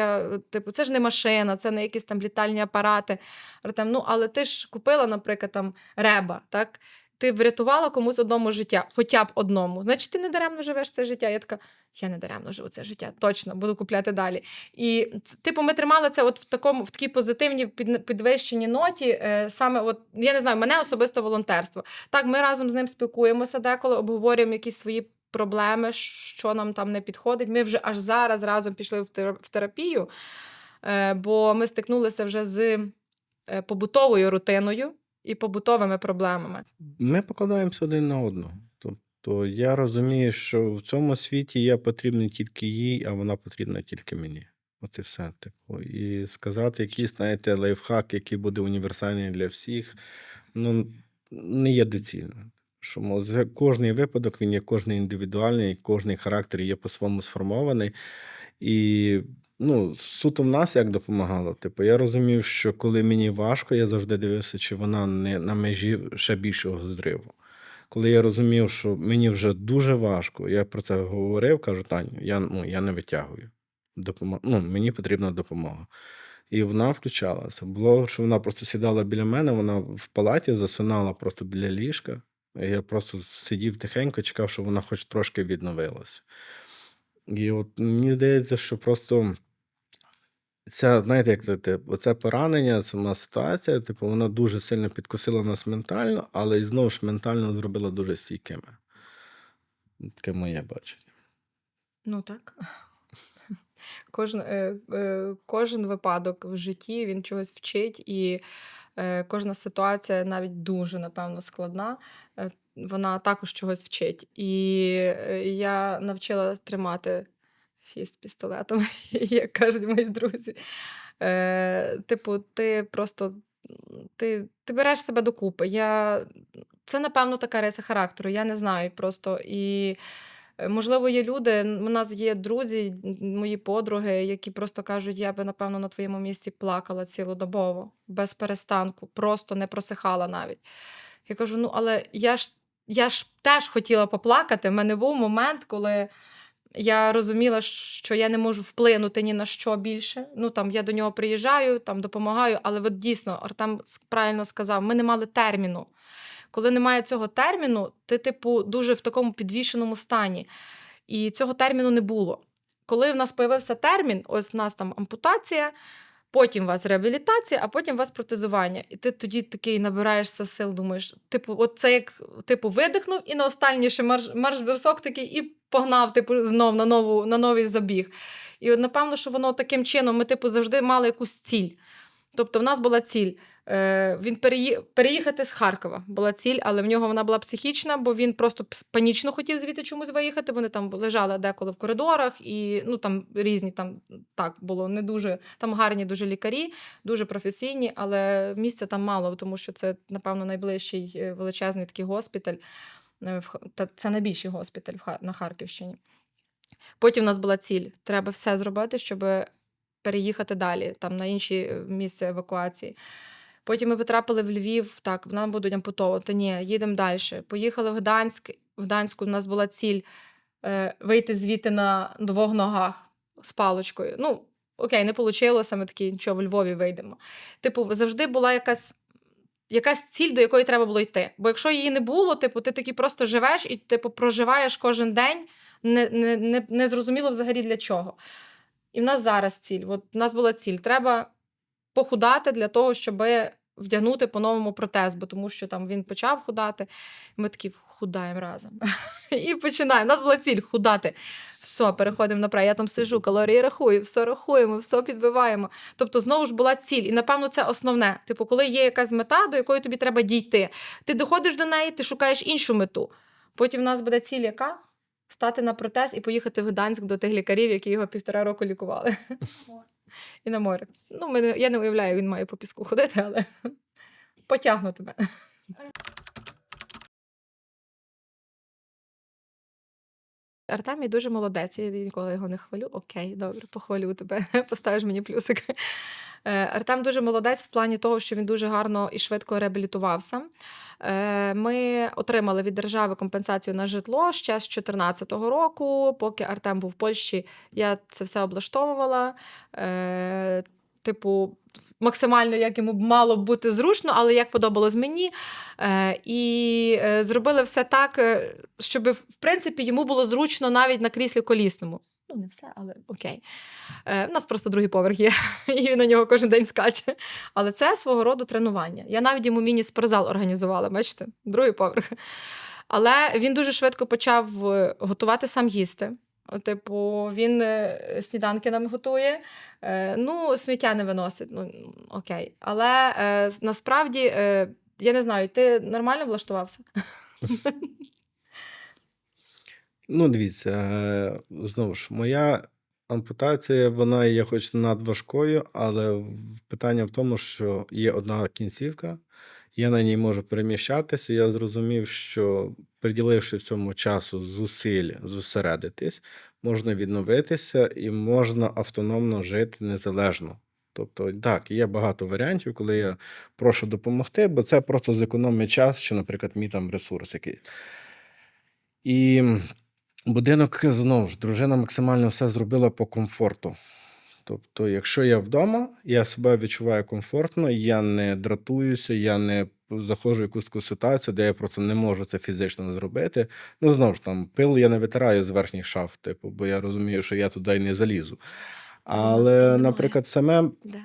Speaker 2: типу, це ж не машина, це не якісь там літальні апарати. Артем, ну, але ти ж купила, наприклад, там реба, так? ти врятувала комусь одному життя, хоча б одному. Значить, ти не даремно живеш це життя. Я така, я не даремно живу це життя, точно, буду купляти далі. І, типу, ми тримали це от в такій позитивній підвищеній ноті, саме, от, я не знаю, мене особисто волонтерство. Так, ми разом з ним спілкуємося деколи, обговорюємо якісь свої проблеми, що нам там не підходить. Ми вже аж зараз разом пішли в терапію, бо ми стикнулися вже з побутовою рутиною і побутовими проблемами.
Speaker 1: Ми покладаємося один на одного. Тобто я розумію, що в цьому світі я потрібний тільки їй, а вона потрібна тільки мені. От і все. Типу. І сказати якийсь, знаєте, лайфхак, який буде універсальний для всіх, ну, не є доцільно. Що кожний випадок, він є кожний індивідуальний, кожний характер є по-своєму сформований. І ну, суто в нас як допомагало. Типу, я розумів, що коли мені важко, я завжди дивився, чи вона не на межі ще більшого зриву. Коли я розумів, що мені вже дуже важко, я про це говорив, кажу, Таню, я не витягую. Мені потрібна допомога. І вона включалася. Було, що вона просто сідала біля мене, вона в палаті засинала просто біля ліжка. І я просто сидів тихенько, чекав, щоб вона хоч трошки відновилася. І от мені здається, що просто знаєте, як оце поранення, сама ситуація, типу, вона дуже сильно підкосила нас ментально, але і знову ж ментально зробила дуже стійкими. Таке моє бачення.
Speaker 2: Ну так. Кожен випадок в житті, він чогось вчить, і кожна ситуація, навіть дуже, напевно, складна, вона також чогось вчить. І я навчила тримати фіст пістолетом, як кажуть мої друзі. Типу, ти просто ти береш себе докупи. Це, напевно, така риса характеру, я не знаю просто. І можливо, є люди, у нас є друзі, мої подруги, які просто кажуть, я би, напевно, на твоєму місці плакала цілодобово, без перестанку, просто не просихала навіть. Я кажу, ну, але я ж теж хотіла поплакати. В мене був момент, коли я розуміла, що я не можу вплинути ні на що більше. Ну, там, я до нього приїжджаю, там, допомагаю, але от дійсно, Артем правильно сказав, ми не мали терміну. Коли немає цього терміну, ти, типу, дуже в такому підвішеному стані. І цього терміну не було. Коли в нас появився термін, ось в нас там ампутація, потім у вас реабілітація, а потім у вас протезування. І ти тоді такий набираєшся сил, думаєш, типу, от це як типу, видихнув і на останній ще марш-бросок такий, і погнав типу, знов на новий забіг. І от, напевно, що воно таким чином, ми типу, завжди мали якусь ціль. Тобто в нас була ціль. Він переїхати з Харкова. Була ціль, але в нього вона була психічна, бо він просто панічно хотів звідти чомусь виїхати. Вони там лежали деколи в коридорах, і ну там різні там так було не дуже. Там гарні дуже лікарі, дуже професійні, але місця там мало, тому що це, напевно, найближчий величезний такий госпіталь. Це найбільший госпіталь на Харківщині. Потім в нас була ціль. Треба все зробити, щоб переїхати далі, там на інші місця евакуації. Потім ми потрапили в Львів, так, нам будуть ампутовувати. Ні, їдемо далі. Поїхали в Гданськ. В Гданську у нас була ціль вийти звідти на двох ногах з паличкою. Ну, окей, не вийшло, ми такі, нічого, в Львові вийдемо. Типу, завжди була якась ціль, до якої треба було йти. Бо якщо її не було, типу, ти такий просто живеш і типу, проживаєш кожен день, не зрозуміло взагалі для чого. І в нас зараз ціль. От в нас була ціль. Треба похудати для того, щоб вдягнути по-новому протез, бо тому що там він почав худати. І ми такі худаємо разом. І починаємо. У нас була ціль худати. Все, переходимо направо. Я там сижу, калорії рахую, все рахуємо, все підбиваємо. Тобто знову ж була ціль. І, напевно, це основне. Типу, коли є якась мета, до якої тобі треба дійти, ти доходиш до неї, ти шукаєш іншу мету. Потім в нас буде ціль яка? Стати на протез і поїхати в Гданськ до тих лікарів, які його 1,5 року лікували. І на море. Ну, я не уявляю, як він має по піску ходити, але потягну тебе. Артемій дуже молодець, я ніколи його не хвалю. Окей, добре, похвалю тебе, поставиш мені плюсик. Артем дуже молодець в плані того, що він дуже гарно і швидко реабілітувався. Ми отримали від держави компенсацію на житло ще з 2014 року. Поки Артем був в Польщі, я це все облаштовувала. Типу, максимально, як йому мало б бути зручно, але як подобалось мені. Зробили все так, щоб, в принципі, йому було зручно навіть на кріслі колісному. Ну, не все, але окей. У нас просто другий поверх є, і він на нього кожен день скаче. Але це свого роду тренування. Я навіть йому міні-спортзал організувала, бачите, другий поверх. Але він дуже швидко почав готувати сам їсти. Типу, він сніданки нам готує, ну, сміття не виносить, ну, окей. Але насправді, я не знаю, ти нормально влаштувався?
Speaker 1: Ну, дивіться, знову ж, моя ампутація, вона є хоч надважкою, але питання в тому, що є одна кінцівка, я на ній можу переміщатися. Я зрозумів, що приділивши в цьому часу зусиль зосередитись, можна відновитися і можна автономно жити незалежно. Тобто, так, є багато варіантів, коли я прошу допомогти, бо це просто зекономить час, чи, наприклад, мій там ресурс якийсь. І будинок, знову ж, дружина максимально все зробила по комфорту. Тобто, якщо я вдома, я себе відчуваю комфортно, я не дратуюся, я не заходжу в якусь таку ситуацію, де я просто не можу це фізично зробити. Ну, знову ж там, пил я не витираю з верхніх шаф, типу, бо я розумію, що я туди й не залізу.
Speaker 2: У нас
Speaker 1: Але,
Speaker 2: немає.
Speaker 1: наприклад, саме
Speaker 2: Де?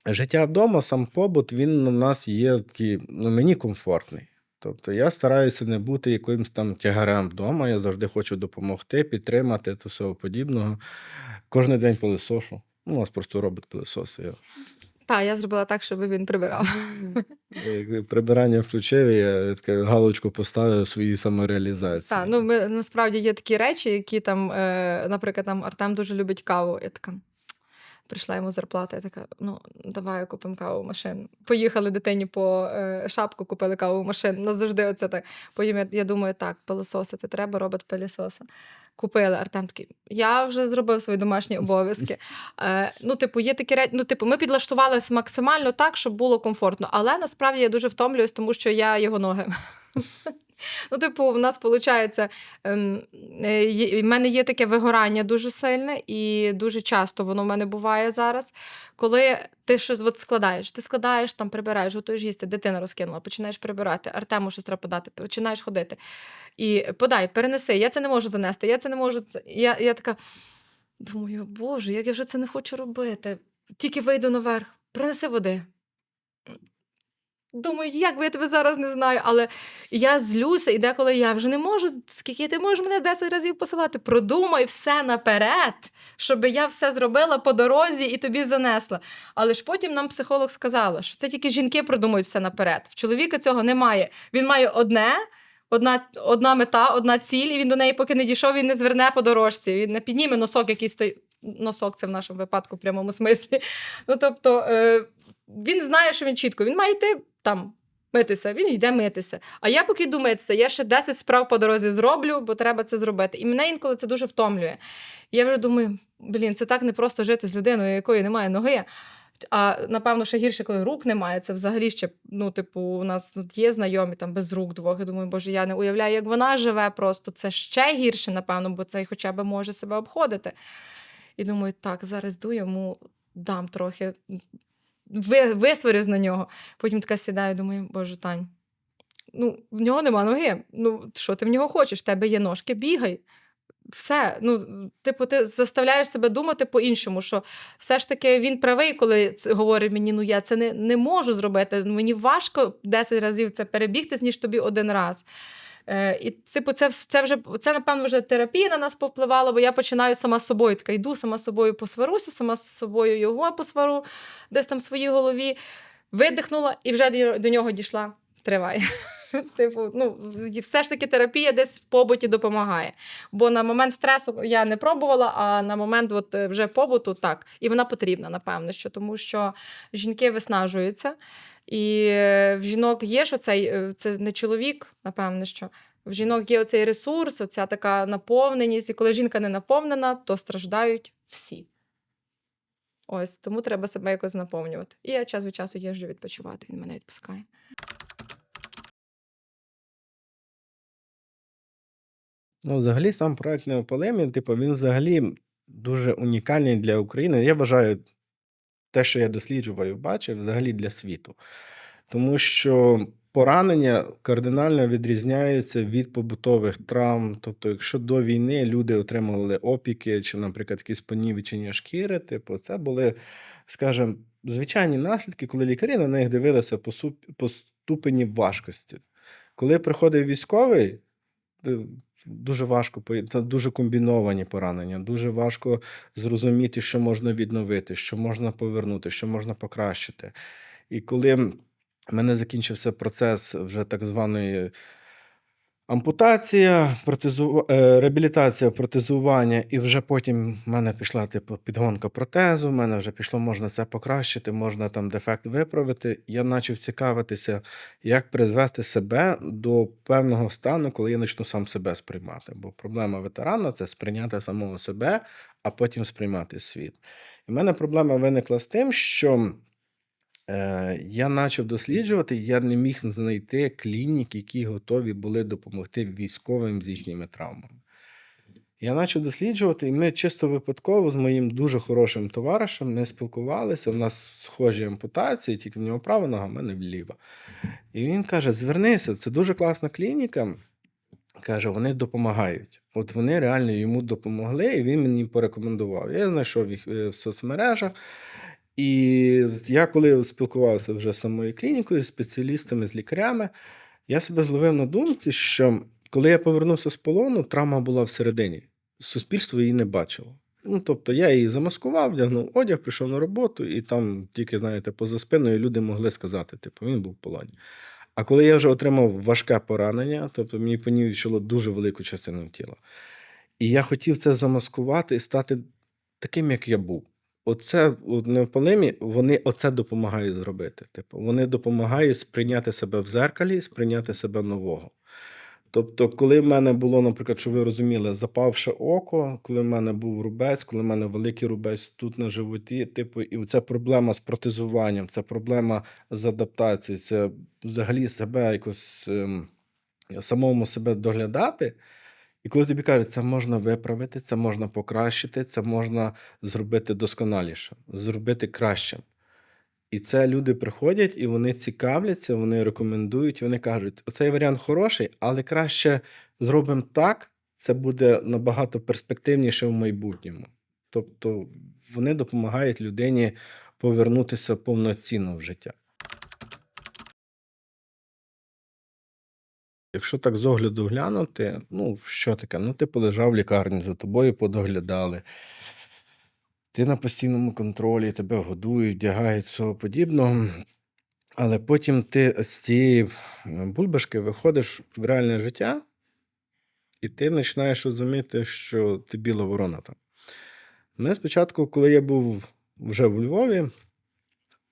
Speaker 1: життя вдома, сам побут, він у нас є такий, ну, мені комфортний. Тобто я стараюся не бути якимось там тягарем вдома, я завжди хочу допомогти, підтримати та всього подібного. Кожен день пилисошу. Ну, у нас просто робить пилисос.
Speaker 2: Так, я зробила так, щоб він прибирав.
Speaker 1: Як прибирання включив, я таку галочку поставив своїй самореалізації.
Speaker 2: Так, ну насправді є такі речі, які там, наприклад, там Артем дуже любить каву. Я така, прийшла йому зарплата, я така, ну, давай купимо каву машину. Поїхали дитині по шапку, купили каву машину. Ну, завжди оце так. Потім я думаю, так, пилососити треба, робот пилісоса. Купили. Артем такий, я вже зробив свої домашні обов'язки. Ну, типу, є такі речі, ну, типу, ми підлаштувалися максимально так, щоб було комфортно. Але насправді я дуже втомлююсь, тому що я його ноги. Ну, типу, в нас виходить, в мене є таке вигорання дуже сильне, і дуже часто воно в мене буває зараз, коли ти щось от складаєш. Ти складаєш, там прибираєш, готуєш їсти, дитина розкинула, починаєш прибирати, Артему щось треба подати, починаєш ходити. І подай, перенеси, я це не можу занести, я це не можу. Я така думаю, боже, як я вже це не хочу робити. Тільки вийду наверх, принеси води. Думаю, як би я тебе зараз не знаю, але я злюся, і деколи я вже не можу, скільки ти можеш мене 10 разів посилати. Продумай все наперед, щоб я все зробила по дорозі і тобі занесла. Але ж потім нам психолог сказала, що це тільки жінки продумують все наперед. В чоловіка цього немає. Він має одна мета, одна ціль, і він до неї поки не дійшов, він не зверне по дорожці, він не підніме носок, який стоїть. Носок це в нашому випадку в прямому смислі. Ну, тобто, він знає, що він чітко, він має йти там митися, він йде митися. А я поки йду митися, я ще 10 справ по дорозі зроблю, бо треба це зробити. І мене інколи це дуже втомлює. І я вже думаю, це так непросто жити з людиною, якої немає ноги. А напевно, ще гірше, коли рук немає, це взагалі ще, ну, типу, у нас тут є знайомі там без рук двох. Я думаю, боже, я не уявляю, як вона живе просто. Це ще гірше, напевно, бо це хоча б може себе обходити. І думаю, так, зараз йду йому дам трохи, висварюсь на нього. Потім така сідаю, думаю, боже, Тань, ну, в нього нема ноги. Ну, що ти в нього хочеш? В тебе є ножки, бігай. Все, ну, типу, ти заставляєш себе думати по-іншому, що все ж таки він правий, коли говорить мені, ну, я це не можу зробити, мені важко 10 разів це перебігти, ніж тобі один раз. І, типу, це, напевно, вже терапія на нас повпливала, бо я починаю сама з собою, така йду, сама з собою посварюся, сама з собою його посвару, десь там в своїй голові, видихнула і вже до нього дійшла. Триває. Типу, ну, все ж таки терапія десь в побуті допомагає. Бо на момент стресу я не пробувала, а на момент от вже побуту так. І вона потрібна, напевно, тому що жінки виснажуються. І в жінок є, що це не чоловік, напевно, що в жінок є оцей ресурс, оця така наповненість. І коли жінка не наповнена, то страждають всі. Ось, тому треба себе якось наповнювати. І я час від часу їжджу відпочивати, він мене відпускає.
Speaker 1: Ну, взагалі, сам проект «Неопалимі», типу, він взагалі дуже унікальний для України. Я вважаю, те, що я досліджував і бачив, взагалі для світу. Тому що поранення кардинально відрізняються від побутових травм. Тобто, якщо до війни люди отримували опіки чи, наприклад, якісь понівечення шкіри, типу, це були, скажімо, звичайні наслідки, коли лікарі на них дивилися по ступені важкості. Коли приходив військовий, е, дуже важко, це дуже комбіновані поранення, дуже важко зрозуміти, що можна відновити, що можна повернути, що можна покращити. І коли в мене закінчився процес вже так званої ампутація, реабілітація, протезування, і вже потім в мене пішла типу підгонка протезу, в мене вже пішло, можна це покращити, можна там дефект виправити. Я почав цікавитися, як призвести себе до певного стану, коли я почну сам себе сприймати. Бо проблема ветерана це сприйняти самого себе, а потім сприймати світ. І в мене проблема виникла з тим, що я почав досліджувати, я не міг знайти клінік, які готові були допомогти військовим з їхніми травмами. Я почав досліджувати, і ми чисто випадково з моїм дуже хорошим товаришем ми спілкувалися. У нас схожі ампутації, тільки в нього права нога, в мене ліва. І він каже: звернися, це дуже класна клініка. Каже, вони допомагають. От вони реально йому допомогли, і він мені порекомендував. Я знайшов їх в соцмережах. І я коли спілкувався вже з самою клінікою, з спеціалістами, з лікарями, я себе зловив на думці, що коли я повернувся з полону, травма була всередині. Суспільство її не бачило. Ну, тобто я її замаскував, вдягнув одяг, прийшов на роботу, і там тільки, знаєте, поза спиною люди могли сказати, типу, він був в полоні. А коли я вже отримав важке поранення, тобто мені понівечило дуже велику частину тіла, і я хотів це замаскувати і стати таким, як я був. Оце от невпалимі, вони оце допомагають зробити. Типу, вони допомагають сприйняти себе в зеркалі, сприйняти себе нового. Тобто, коли в мене було, наприклад, що ви розуміли, запавше око, коли в мене був рубець, коли в мене великий рубець тут на животі, типу, і це проблема з протезуванням, це проблема з адаптацією, це взагалі себе якось самому себе доглядати. І коли тобі кажуть, це можна виправити, це можна покращити, це можна зробити досконаліше, зробити кращим. І це люди приходять, і вони цікавляться, вони рекомендують, вони кажуть, оцей варіант хороший, але краще зробимо так, це буде набагато перспективніше в майбутньому. Тобто вони допомагають людині повернутися повноцінно в життя. Якщо так з огляду глянути, ну, що таке? Ну, ти полежав в лікарні, за тобою подоглядали. Ти на постійному контролі, тебе годують, вдягають, всього подібного. Але потім ти з цієї бульбашки виходиш в реальне життя, і ти починаєш розуміти, що ти біла ворона там. Ми спочатку, коли я був вже в Львові,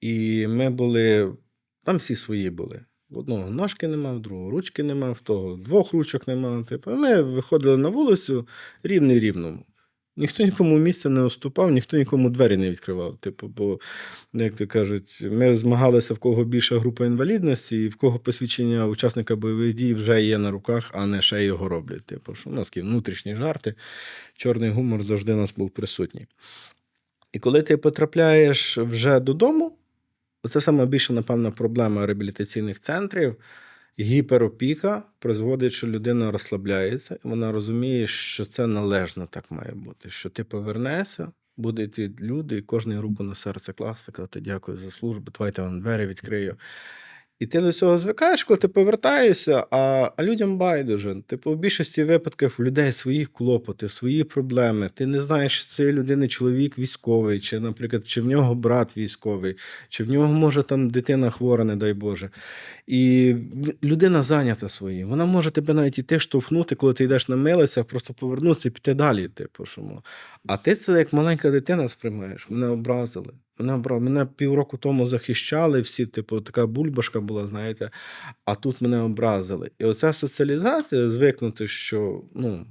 Speaker 1: і ми були, там всі свої були. В одного ножки нема, в другого ручки нема, в того двох ручок нема. Типу, ми виходили на вулицю рівний рівному. Ніхто нікому місця не уступав, ніхто нікому двері не відкривав. Типу, бо, як то кажуть, ми змагалися, в кого більша група інвалідності, і в кого посвідчення учасника бойових дій вже є на руках, а не ще його роблять. Типу, що у нас такі внутрішні жарти, чорний гумор завжди у нас був присутній. І коли ти потрапляєш вже додому, це саме більша, напевно, проблема реабілітаційних центрів. Гіперопіка призводить, що людина розслабляється, і вона розуміє, що це належно так має бути. Що ти повернешся, будуть йти люди, і кожен руку на серце класти, казати дякую за службу, давайте вам двері відкрию. І ти до цього звикаєш, коли ти повертаєшся, а людям байдуже. Типу, в більшості випадків у людей свої клопоти, свої проблеми. Ти не знаєш, що цієї людини чоловік військовий, чи, наприклад, чи в нього брат військовий, чи в нього, може, там дитина хвора, не дай Боже. І людина зайнята своїм. Вона може тебе навіть іти штовхнути, коли ти йдеш на милицях, просто повернутися і піти далі. Типу, що. А ти це як маленька дитина сприймаєш. Мене образили. Мене півроку тому захищали всі, типу, така бульбашка була, знаєте, а тут мене образили. І оця соціалізація, звикнути, що, ну,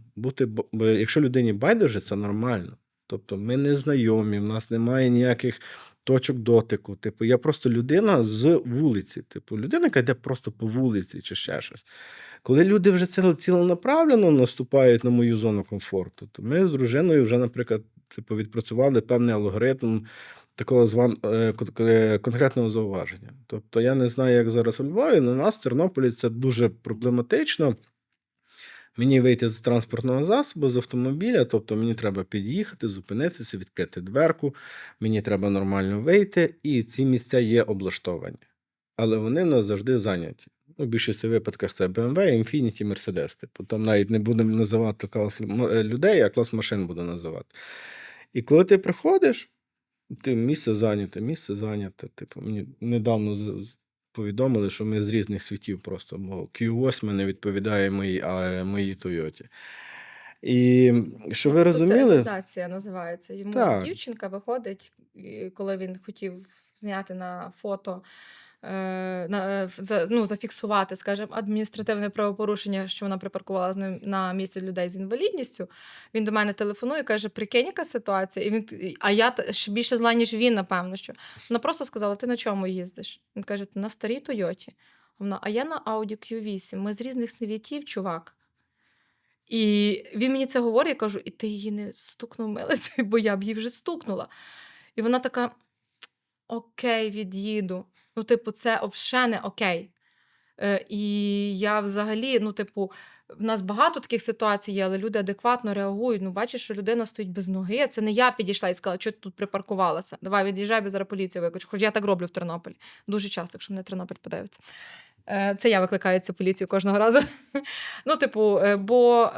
Speaker 1: якщо людині байдуже, це нормально. Тобто ми не знайомі, в нас немає ніяких точок дотику. Типу, я просто людина з вулиці. Типу, людина, яка йде просто по вулиці чи ще щось. Коли люди вже ціленаправлено наступають на мою зону комфорту, то ми з дружиною вже, наприклад, типу, відпрацювали певний алгоритм такого конкретного зауваження. Тобто я не знаю, як зараз у Львові, але у нас в Тернополі це дуже проблематично. Мені вийти з транспортного засобу, з автомобіля, тобто мені треба під'їхати, зупинитися, відкрити дверку, мені треба нормально вийти, і ці місця є облаштовані. Але вони в нас завжди зайняті. Ну, в більшості випадках це BMW, Infiniti, Mercedes. Типу, там навіть не будемо називати клас людей, а клас машин буду називати. І коли ти приходиш, ти місце зайняте. Типу, мені недавно повідомили, що ми з різних світів просто, бо Q8 не відповідає моїй Тойоті. І що ви розуміли?
Speaker 2: Соціалізація називається. Йому
Speaker 1: Так.
Speaker 2: дівчинка виходить, і коли він хотів зняти на фото, зафіксувати, скажімо, адміністративне правопорушення, що вона припаркувала з ним на місці людей з інвалідністю. Він до мене телефонує і каже: прикинь, яка ситуація. А я ще більше зла, ніж він, напевно, що. Вона просто сказала: ти на чому їздиш? Він каже: на старій Тойоті. Вона: а я на Audi Q8. Ми з різних світів, чувак. І він мені це говорить, я кажу: і ти її не стукнув милицею, бо я б її вже стукнула. І вона така: окей, від'їду. Ну, типу, це взагалі не окей. І я взагалі, в нас багато таких ситуацій є, але люди адекватно реагують. Ну, бачиш, що людина стоїть без ноги. Це не я підійшла і сказала: що ти тут припаркувалася? Давай, від'їжджай, бо зараз поліцію викличу. Хоч я так роблю в Тернополі. Дуже часто, якщо мене Тернопіль подивиться. Це я викликаю цю поліцію кожного разу. Бо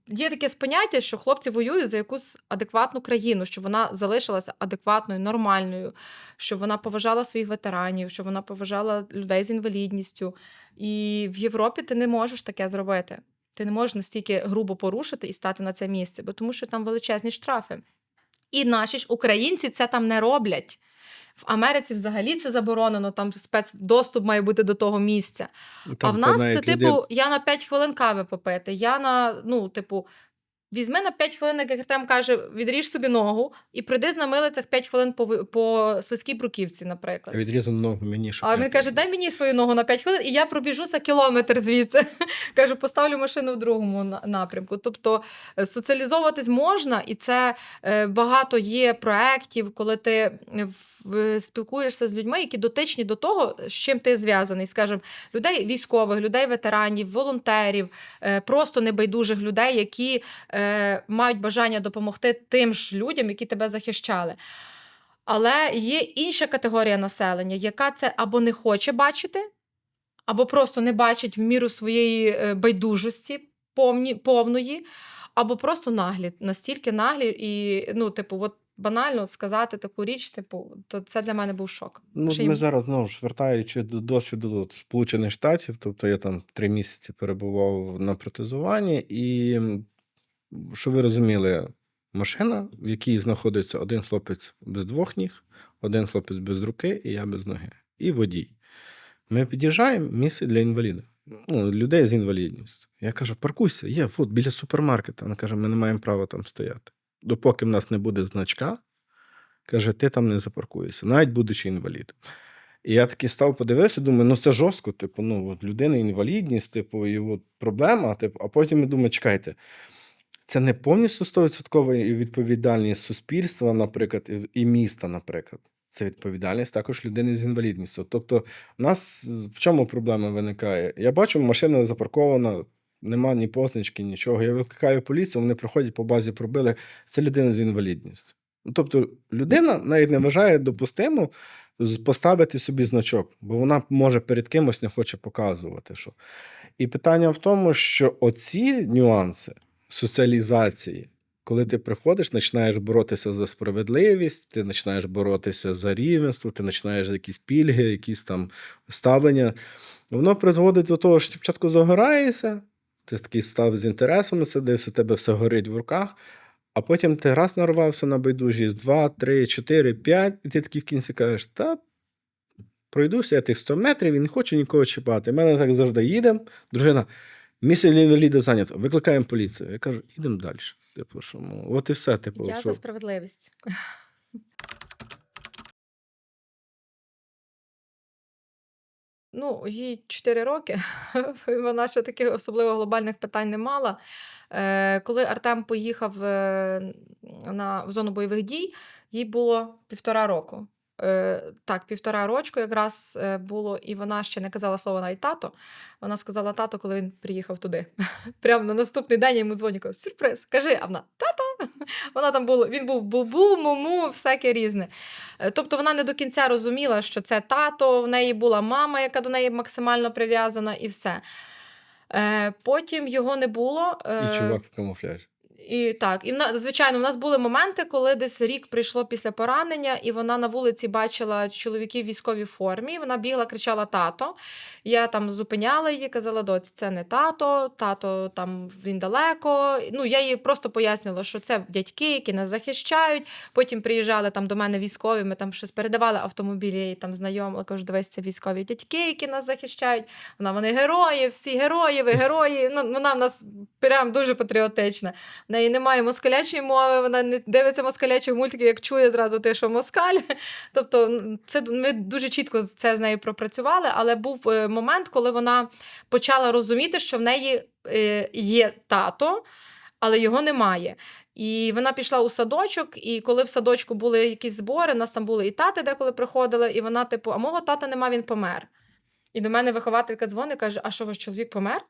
Speaker 2: є таке поняття, що хлопці воюють за якусь адекватну країну, щоб вона залишилася адекватною, нормальною, щоб вона поважала своїх ветеранів, щоб вона поважала людей з інвалідністю. І в Європі ти не можеш таке зробити. Ти не можеш настільки грубо порушити і стати на це місце, бо тому що там величезні штрафи. І наші ж українці це там не роблять. В Америці взагалі це заборонено, там спецдоступ має бути до того місця. А в нас це, я на 5 хвилин кави попити, візьми на 5 хвилин, як там каже, відріж собі ногу і прийди на милицях 5 хвилин по слизькій бруківці, наприклад.
Speaker 1: Відрізану ногу мені.
Speaker 2: А він каже: дай мені свою ногу на 5 хвилин, і я пробіжуся кілометр звідси. Кажу, поставлю машину в другому напрямку. Тобто соціалізовуватись можна, і це багато є проєктів, коли ти спілкуєшся з людьми, які дотичні до того, з чим ти зв'язаний. Скажімо, людей військових, людей ветеранів, волонтерів, просто небайдужих людей, які мають бажання допомогти тим ж людям, які тебе захищали. Але є інша категорія населення, яка це або не хоче бачити, або просто не бачить в міру своєї байдужості повної, або просто наглі, настільки наглі і, банально сказати таку річ, то це для мене був шок.
Speaker 1: Ми зараз, знову ж, вертаючи до досвіду Сполучених Штатів, тобто я там 3 місяці перебував на протезуванні, і, що ви розуміли, машина, в якій знаходиться один хлопець без 2 ніг, один хлопець без руки, і я без ноги. І водій. Ми під'їжджаємо, місце для інвалідів. Людей з інвалідністю. Я кажу: паркуйся, є, біля супермаркета. Вона каже: ми не маємо права там стояти. Допоки в нас не буде значка, каже, ти там не запаркуєшся, навіть будучи інвалідом. І я таки став, подивився, думаю, це жорстко, людина інвалідність, і проблема, а потім я думаю, чекайте, це не повністю 100% відповідальність суспільства, наприклад, і міста, наприклад. Це відповідальність також людини з інвалідністю. Тобто, у нас в чому проблема виникає? Я бачу, машина запаркована, нема ні позначки, нічого. Я викликаю поліцію, вони приходять по базі, пробили. Це людина з інвалідністю. Тобто, людина навіть не вважає допустимо поставити собі значок, бо вона, може, перед кимось не хоче показувати. Що. І питання в тому, що оці нюанси соціалізації, коли ти приходиш, починаєш боротися за справедливість, ти починаєш боротися за рівенство, ти починаєш якісь пільги, якісь там ставлення, воно призводить до того, що ти спочатку загораєшся, ти такий став з інтересами, сидився, у тебе все горить в руках, а потім ти раз нарвався на байдужість, 2, 3, 4, 5, і ти такий в кінці кажеш: та пройдуся я тих 100 метрів і не хочу нікого чіпати. У мене так завжди їдемо, дружина: місце для інваліда зайнято, викликаємо поліцію. Я кажу: ідемо далі. От і все.
Speaker 2: Я за справедливість. Їй 4 роки, вона ще таких особливо глобальних питань не мала. Коли Артем поїхав в зону бойових дій, Їй було 1,5 року. Так, 1,5 рочку якраз було, і вона ще не казала слово навіть тато. Вона сказала тато, коли він приїхав туди. Прямо на наступний день я йому дзвоню, кажу, сюрприз, кажи, а вона тато. Вона там була, він був бубу, муму, всяке різне. Тобто вона не до кінця розуміла, що це тато, в неї була мама, яка до неї максимально прив'язана, і все. Потім його не було.
Speaker 1: І чувак в камуфляжі.
Speaker 2: І так, і звичайно, в нас були моменти, коли десь рік прийшло після поранення, і вона на вулиці бачила чоловіків в військовій формі. Вона бігла, кричала тато. Я там зупиняла її, казала, доць, це не тато, тато там він далеко. Ну, я їй просто пояснювала, що це дядьки, які нас захищають. Потім приїжджали там до мене військові, ми там щось передавали автомобілі, я їй там знайомила, кажу, дивись, це військові дядьки, які нас захищають. Вони герої, всі герої, ви герої. Ну, вона в нас прям дуже патріотична. В неї немає москалячої мови, вона не дивиться москалячі мультики, як чує зразу ти, що москаль. Тобто це, ми дуже чітко це з нею пропрацювали, але був момент, коли вона почала розуміти, що в неї є тато, але його немає. І вона пішла у садочок, і коли в садочку були якісь збори, у нас там були і тати деколи приходили, і вона типу, а мого тата нема, він помер. І до мене вихователька дзвонить, каже, а що, ваш чоловік помер?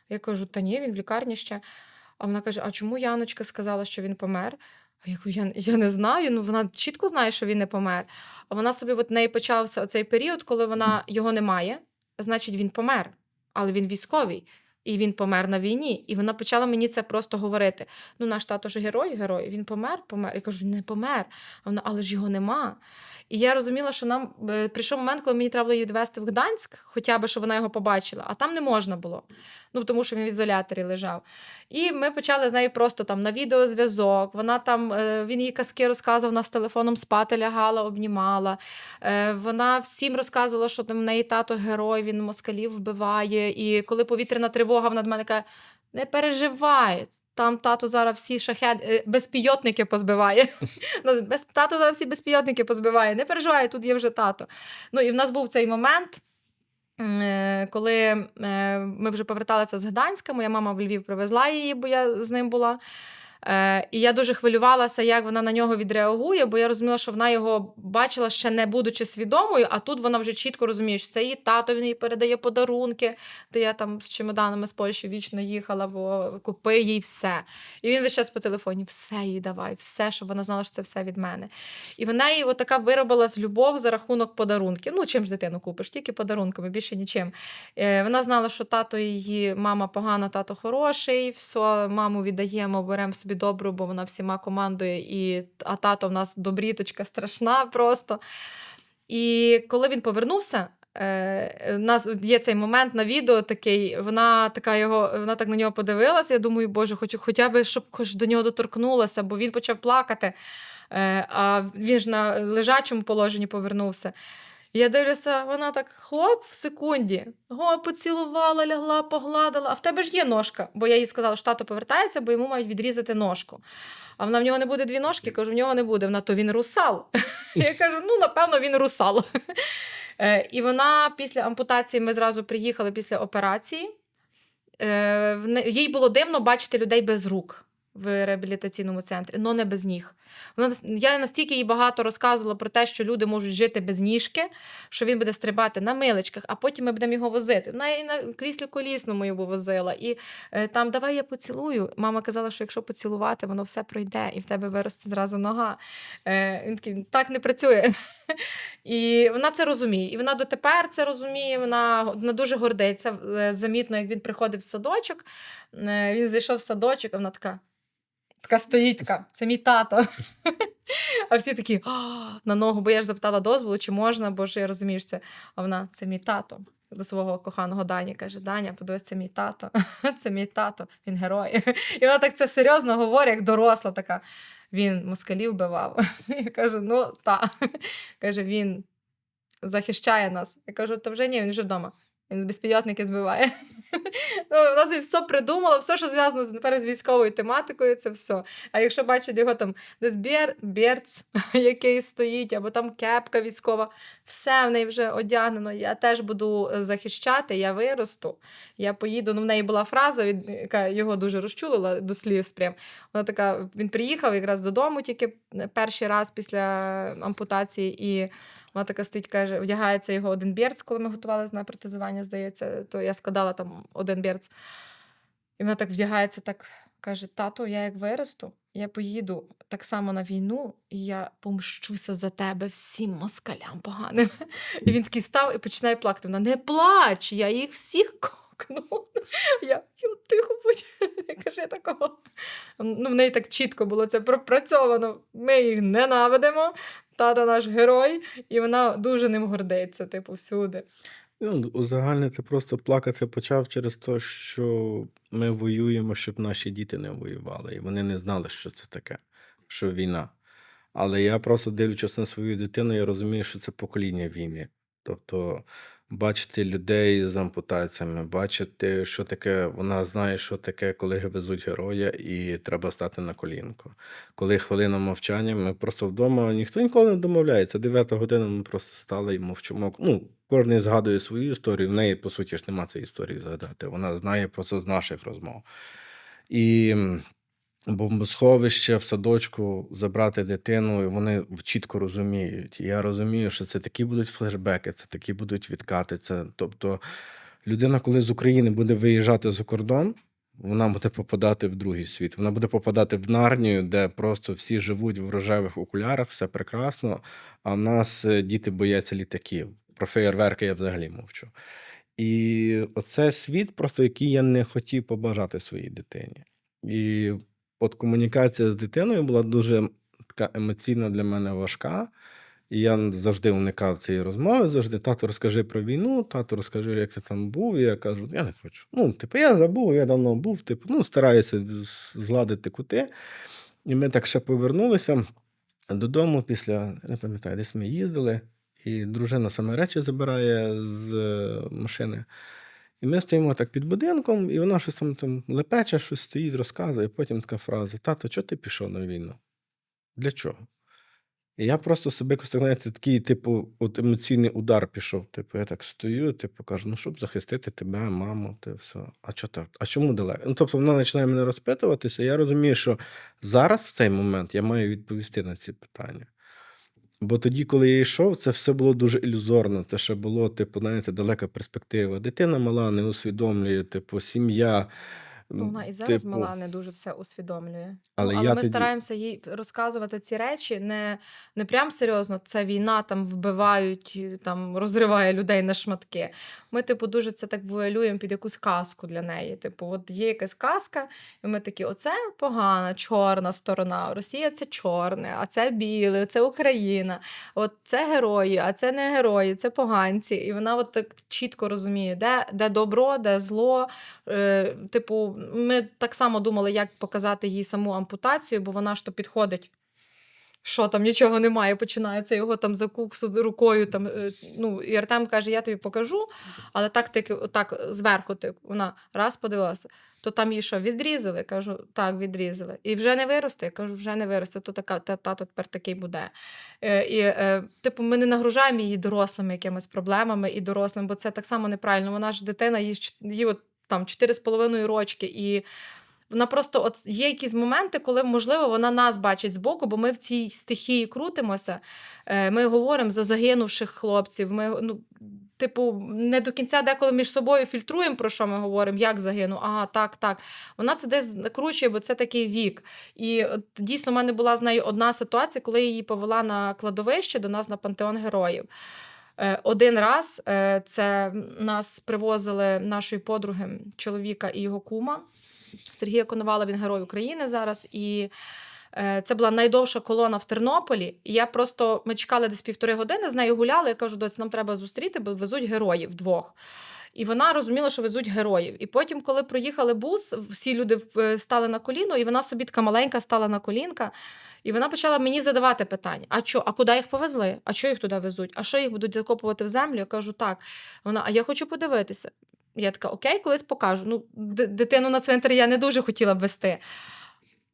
Speaker 2: Я кажу, та ні, він в лікарні ще. А вона каже, а чому Яночка сказала, що він помер? А я кажу, я не знаю, ну вона чітко знає, що він не помер. А вона собі, от в неї почався оцей період, коли його немає, значить він помер, але він військовий. І він помер на війні. І вона почала мені це просто говорити. Ну, наш тато ж герой, він помер. Я кажу, не помер. А вона, але ж його нема. І я розуміла, що нам прийшов момент, коли мені треба було її відвезти в Гданськ, хоча б, щоб вона його побачила, а там не можна було. Ну, тому що він в ізоляторі лежав. І ми почали з нею просто там на відеозв'язок. Вона там, він їй казки розказував, вона з телефоном спати лягала, обнімала. Вона всім розказувала, що там в неї тато герой, він москалів вбиває. І коли повітряна тривога, вона до мене каже, не переживай, там тато зараз всі безпілотники позбиває. Тато зараз всі безпілотники позбиває. Не переживай, тут є вже тато. Ну і в нас був цей момент, коли ми вже поверталися з Гданська, моя мама в Львів привезла її, бо я з ним була. І я дуже хвилювалася, як вона на нього відреагує, бо я розуміла, що вона його бачила ще не будучи свідомою, а тут вона вже чітко розуміє, що це її тато, він їй передає подарунки, де я там з чемоданами з Польщі вічно їхала, бо купи їй все. І він весь час по телефоні, все їй давай, все, щоб вона знала, що це все від мене. І вона їй отака виробилась любов за рахунок подарунків. Ну, чим ж дитину купиш? Тільки подарунками, більше нічим. Вона знала, що тато її, мама погана, тато хороший, все, маму віддаємо, беремо собі добру, бо вона всіма командує, а тато в нас добріточка страшна просто. І коли він повернувся, у нас є цей момент на відео такий, вона так на нього подивилася, я думаю, боже, хочу хоча б, щоб хоч до нього доторкнулася, бо він почав плакати, а він ж на лежачому положенні повернувся. Я дивлюся, вона так хлоп в секунді, поцілувала, лягла, погладила, а в тебе ж є ножка, бо я їй сказала, що тато повертається, бо йому мають відрізати ножку. А вона, в нього не буде 2 ножки? Кажу, в нього не буде. Вона, то він русал. Я кажу, ну, напевно, він русал. І вона після ампутації, ми зразу приїхали після операції, їй було дивно бачити людей без рук в реабілітаційному центрі, але не без ніг. Я настільки їй багато розказувала про те, що люди можуть жити без ніжки, що він буде стрибати на миличках, а потім ми будемо його возити. Вона і на кріслі колісному його возила. І там, давай я поцілую. Мама казала, що якщо поцілувати, воно все пройде, і в тебе виросте зразу нога. Він такий, так не працює. І вона це розуміє. І вона дотепер це розуміє, вона дуже гордиться. Замітно, як він приходив в садочок, він зайшов в садочок, а вона така стоїть, це мій тато. А всі такі, на ногу, бо я ж запитала дозволу, чи можна, бо ж я розумію, що це. А вона, це мій тато. До свого коханого Дані каже, Даня, подивись, це мій тато. Це мій тато, він герой. І вона так це серйозно говорить, як доросла така. Він москалів вбивав. Я кажу, ну, та. Каже, він захищає нас. Я кажу, та вже ні, він вже вдома. Він безпілотники збиває. Ну, вона собі все придумала, все, що зв'язано тепер з військовою тематикою, це все. А якщо бачить його там десь берц, який стоїть, або там кепка військова, все в неї вже одягнено. Я теж буду захищати, я виросту, я поїду. Ну, в неї була фраза, яка його дуже розчулила до сліз. Прям. Вона така, він приїхав якраз додому тільки перший раз після ампутації, і вона така стоїть, каже, вдягається його один берц, коли ми готувалися на протезування, здається, то я складала там один берц. І вона так вдягається, так каже: тато, я як виросту, я поїду так само на війну, і я помщуся за тебе всім москалям поганим. І він такий став і починає плакати. Вона: не плач, я їх всіх кокну. Я тихо будь. Я кажу, я такого. Ну, в неї так чітко було це пропрацьовано. Ми їх ненавидимо, тато наш герой, і вона дуже ним гордиться, типу, всюди.
Speaker 1: Ну, узагальнити просто плакати почав через те, що ми воюємо, щоб наші діти не воювали. І вони не знали, що це таке, що війна. Але я просто дивлячись на свою дитину, я розумію, що це покоління війни. Тобто бачити людей з ампутаціями, бачити, що таке, вона знає, що таке, коли везуть героя, і треба стати на колінку. Коли хвилина мовчання, ми просто вдома, ніхто ніколи не домовляється. 9 година ми просто стали і мовчимо. Ну, кожен згадує свою історію, в неї, по суті, ж нема цієї історії згадати. Вона знає просто з наших розмов. І бомбосховище в садочку забрати дитину, і вони чітко розуміють. І я розумію, що це такі будуть флешбеки, це такі будуть відкати. Тобто людина, коли з України буде виїжджати за кордон, вона буде попадати в другий світ. Вона буде попадати в Нарнію, де просто всі живуть в рожевих окулярах, все прекрасно, а в нас діти бояться літаків. Про феєрверки я взагалі мовчу. І оце світ, просто який я не хотів побажати своїй дитині. І от комунікація з дитиною була дуже така емоційно для мене важка. І я завжди уникав цієї розмови, завжди: тато, розкажи про війну, тато, розкажи, як ти там був. І я кажу: я не хочу. Ну, типу, я забув, я давно був, типу, ну, стараюся згладити кути. І ми так ще повернулися додому після, не пам'ятаю, десь ми їздили, і дружина саме речі забирає з машини. І ми стоїмо так під будинком, і вона щось там лепече, щось стоїть, розказує. Потім така фраза: тато, чого ти пішов на війну? Для чого? І я просто собі, знаєте, такий, типу, от емоційний удар пішов. Типу, я так стою, типу, кажу: ну, щоб захистити тебе, маму, те все. А чого так? А чому далеко? Ну, тобто вона починає мене розпитуватися, я розумію, що зараз, в цей момент, я маю відповісти на ці питання. Бо тоді, коли я йшов, це все було дуже ілюзорно. Це ще було, типу, знаєте, далека перспектива. Дитина мала, не усвідомлює, типу, сім'я.
Speaker 2: Ну, вона і зараз
Speaker 1: Типу,
Speaker 2: мала не дуже все усвідомлює. Ну,
Speaker 1: але
Speaker 2: але
Speaker 1: я
Speaker 2: ми
Speaker 1: тоді.
Speaker 2: стараємося їй розказувати ці речі не прям серйозно, це війна, там вбивають, там розриває людей на шматки. Ми, типу, дуже це так вуалюємо під якусь казку для неї. Типу, от є якась казка, і ми такі: оце погана, чорна сторона, Росія це чорне, а це біле, це Україна, от це герої, а це не герої, це поганці. І вона от так чітко розуміє, де добро, де зло. Типу, ми так само думали, як показати їй саму ампутацію, бо вона ж то підходить. Що там, нічого немає, починається його там за куксу рукою. Там, ну, і Артем каже: я тобі покажу, але так зверху вона раз подивилася, то там її що, відрізали? Я кажу: так, відрізали. І вже не виросте? Я кажу: вже не виросте, то така, тато тепер такий буде. Типу, ми не нагружаємо її дорослими якимись проблемами і дорослим, бо це так само неправильно. Вона ж дитина, їй от там 4,5 рочки, і вона просто от є якісь моменти, коли, можливо, вона нас бачить збоку, бо ми в цій стихії крутимося. Ми говоримо за загинувших хлопців. Ми, ну, типу, не до кінця деколи між собою фільтруємо, про що ми говоримо, як загинув. Ага, так. Вона це десь накручує, бо це такий вік. І от, дійсно, в мене була з нею одна ситуація, коли я її повела на кладовище до нас на Пантеон Героїв. Один раз це нас привозили нашої подруги, чоловіка і його кума. Сергія Коновала, він герой України зараз. І це була найдовша колона в Тернополі. І ми чекали десь 1,5 години, з нею гуляли. Я кажу: доць, нам треба зустріти, бо везуть героїв двох. І вона розуміла, що везуть героїв. І потім, коли проїхали бус, всі люди стали на коліно, і вона собі така маленька стала на колінка. І вона почала мені задавати питання: а куди їх повезли? А що їх туди везуть? А що їх будуть закопувати в землю? Я кажу: так. Вона: а я хочу подивитися. Я така: "Окей, колись покажу". Ну, дитину на цвинтар я не дуже хотіла б вести.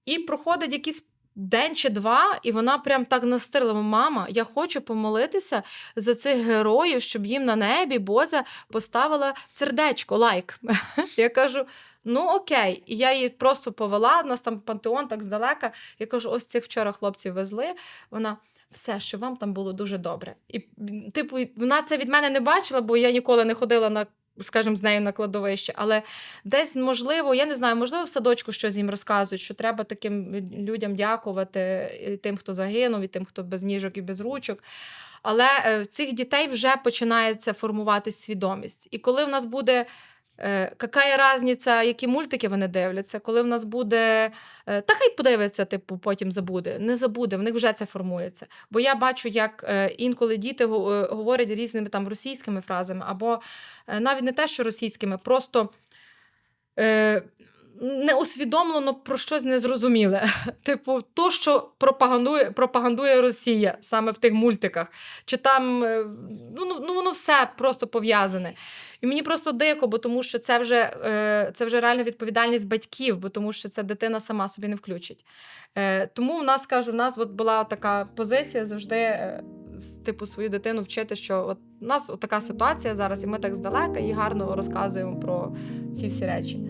Speaker 2: І проходить якийсь день чи 2, і вона прям так настирлива: "Мама, я хочу помолитися за цих героїв, щоб їм на небі Бозя поставила сердечко, лайк". Я кажу: "Ну, окей". І я її просто повела, у нас там пантеон так здалека. Я кажу: "Ось цих вчора хлопців везли". Вона: "Все, щоб вам там було дуже добре". І, типу, вона це від мене не бачила, бо я ніколи не ходила на, скажімо, з нею на кладовище, але десь, можливо, я не знаю, можливо, в садочку щось їм розказують, що треба таким людям дякувати, і тим, хто загинув, і тим, хто без ніжок і без ручок. Але в цих дітей вже починається формуватись свідомість. І коли в нас буде, какая різниця, які мультики вони дивляться, коли в нас буде, та хай подивиться, типу, потім забуде. Не забуде, в них вже це формується. Бо я бачу, як інколи діти говорять різними там російськими фразами, або навіть не те, що російськими, просто неусвідомлено про щось незрозуміле. Типу, то, що пропагандує Росія саме в тих мультиках. Чи там, воно все просто пов'язане. І мені просто дико, бо тому що це вже реальна відповідальність батьків, бо тому що ця дитина сама собі не включить. Тому в нас от була така позиція завжди, типу, свою дитину вчити, що от у нас от така ситуація зараз, і ми так здалека і гарно розказуємо про ці всі речі.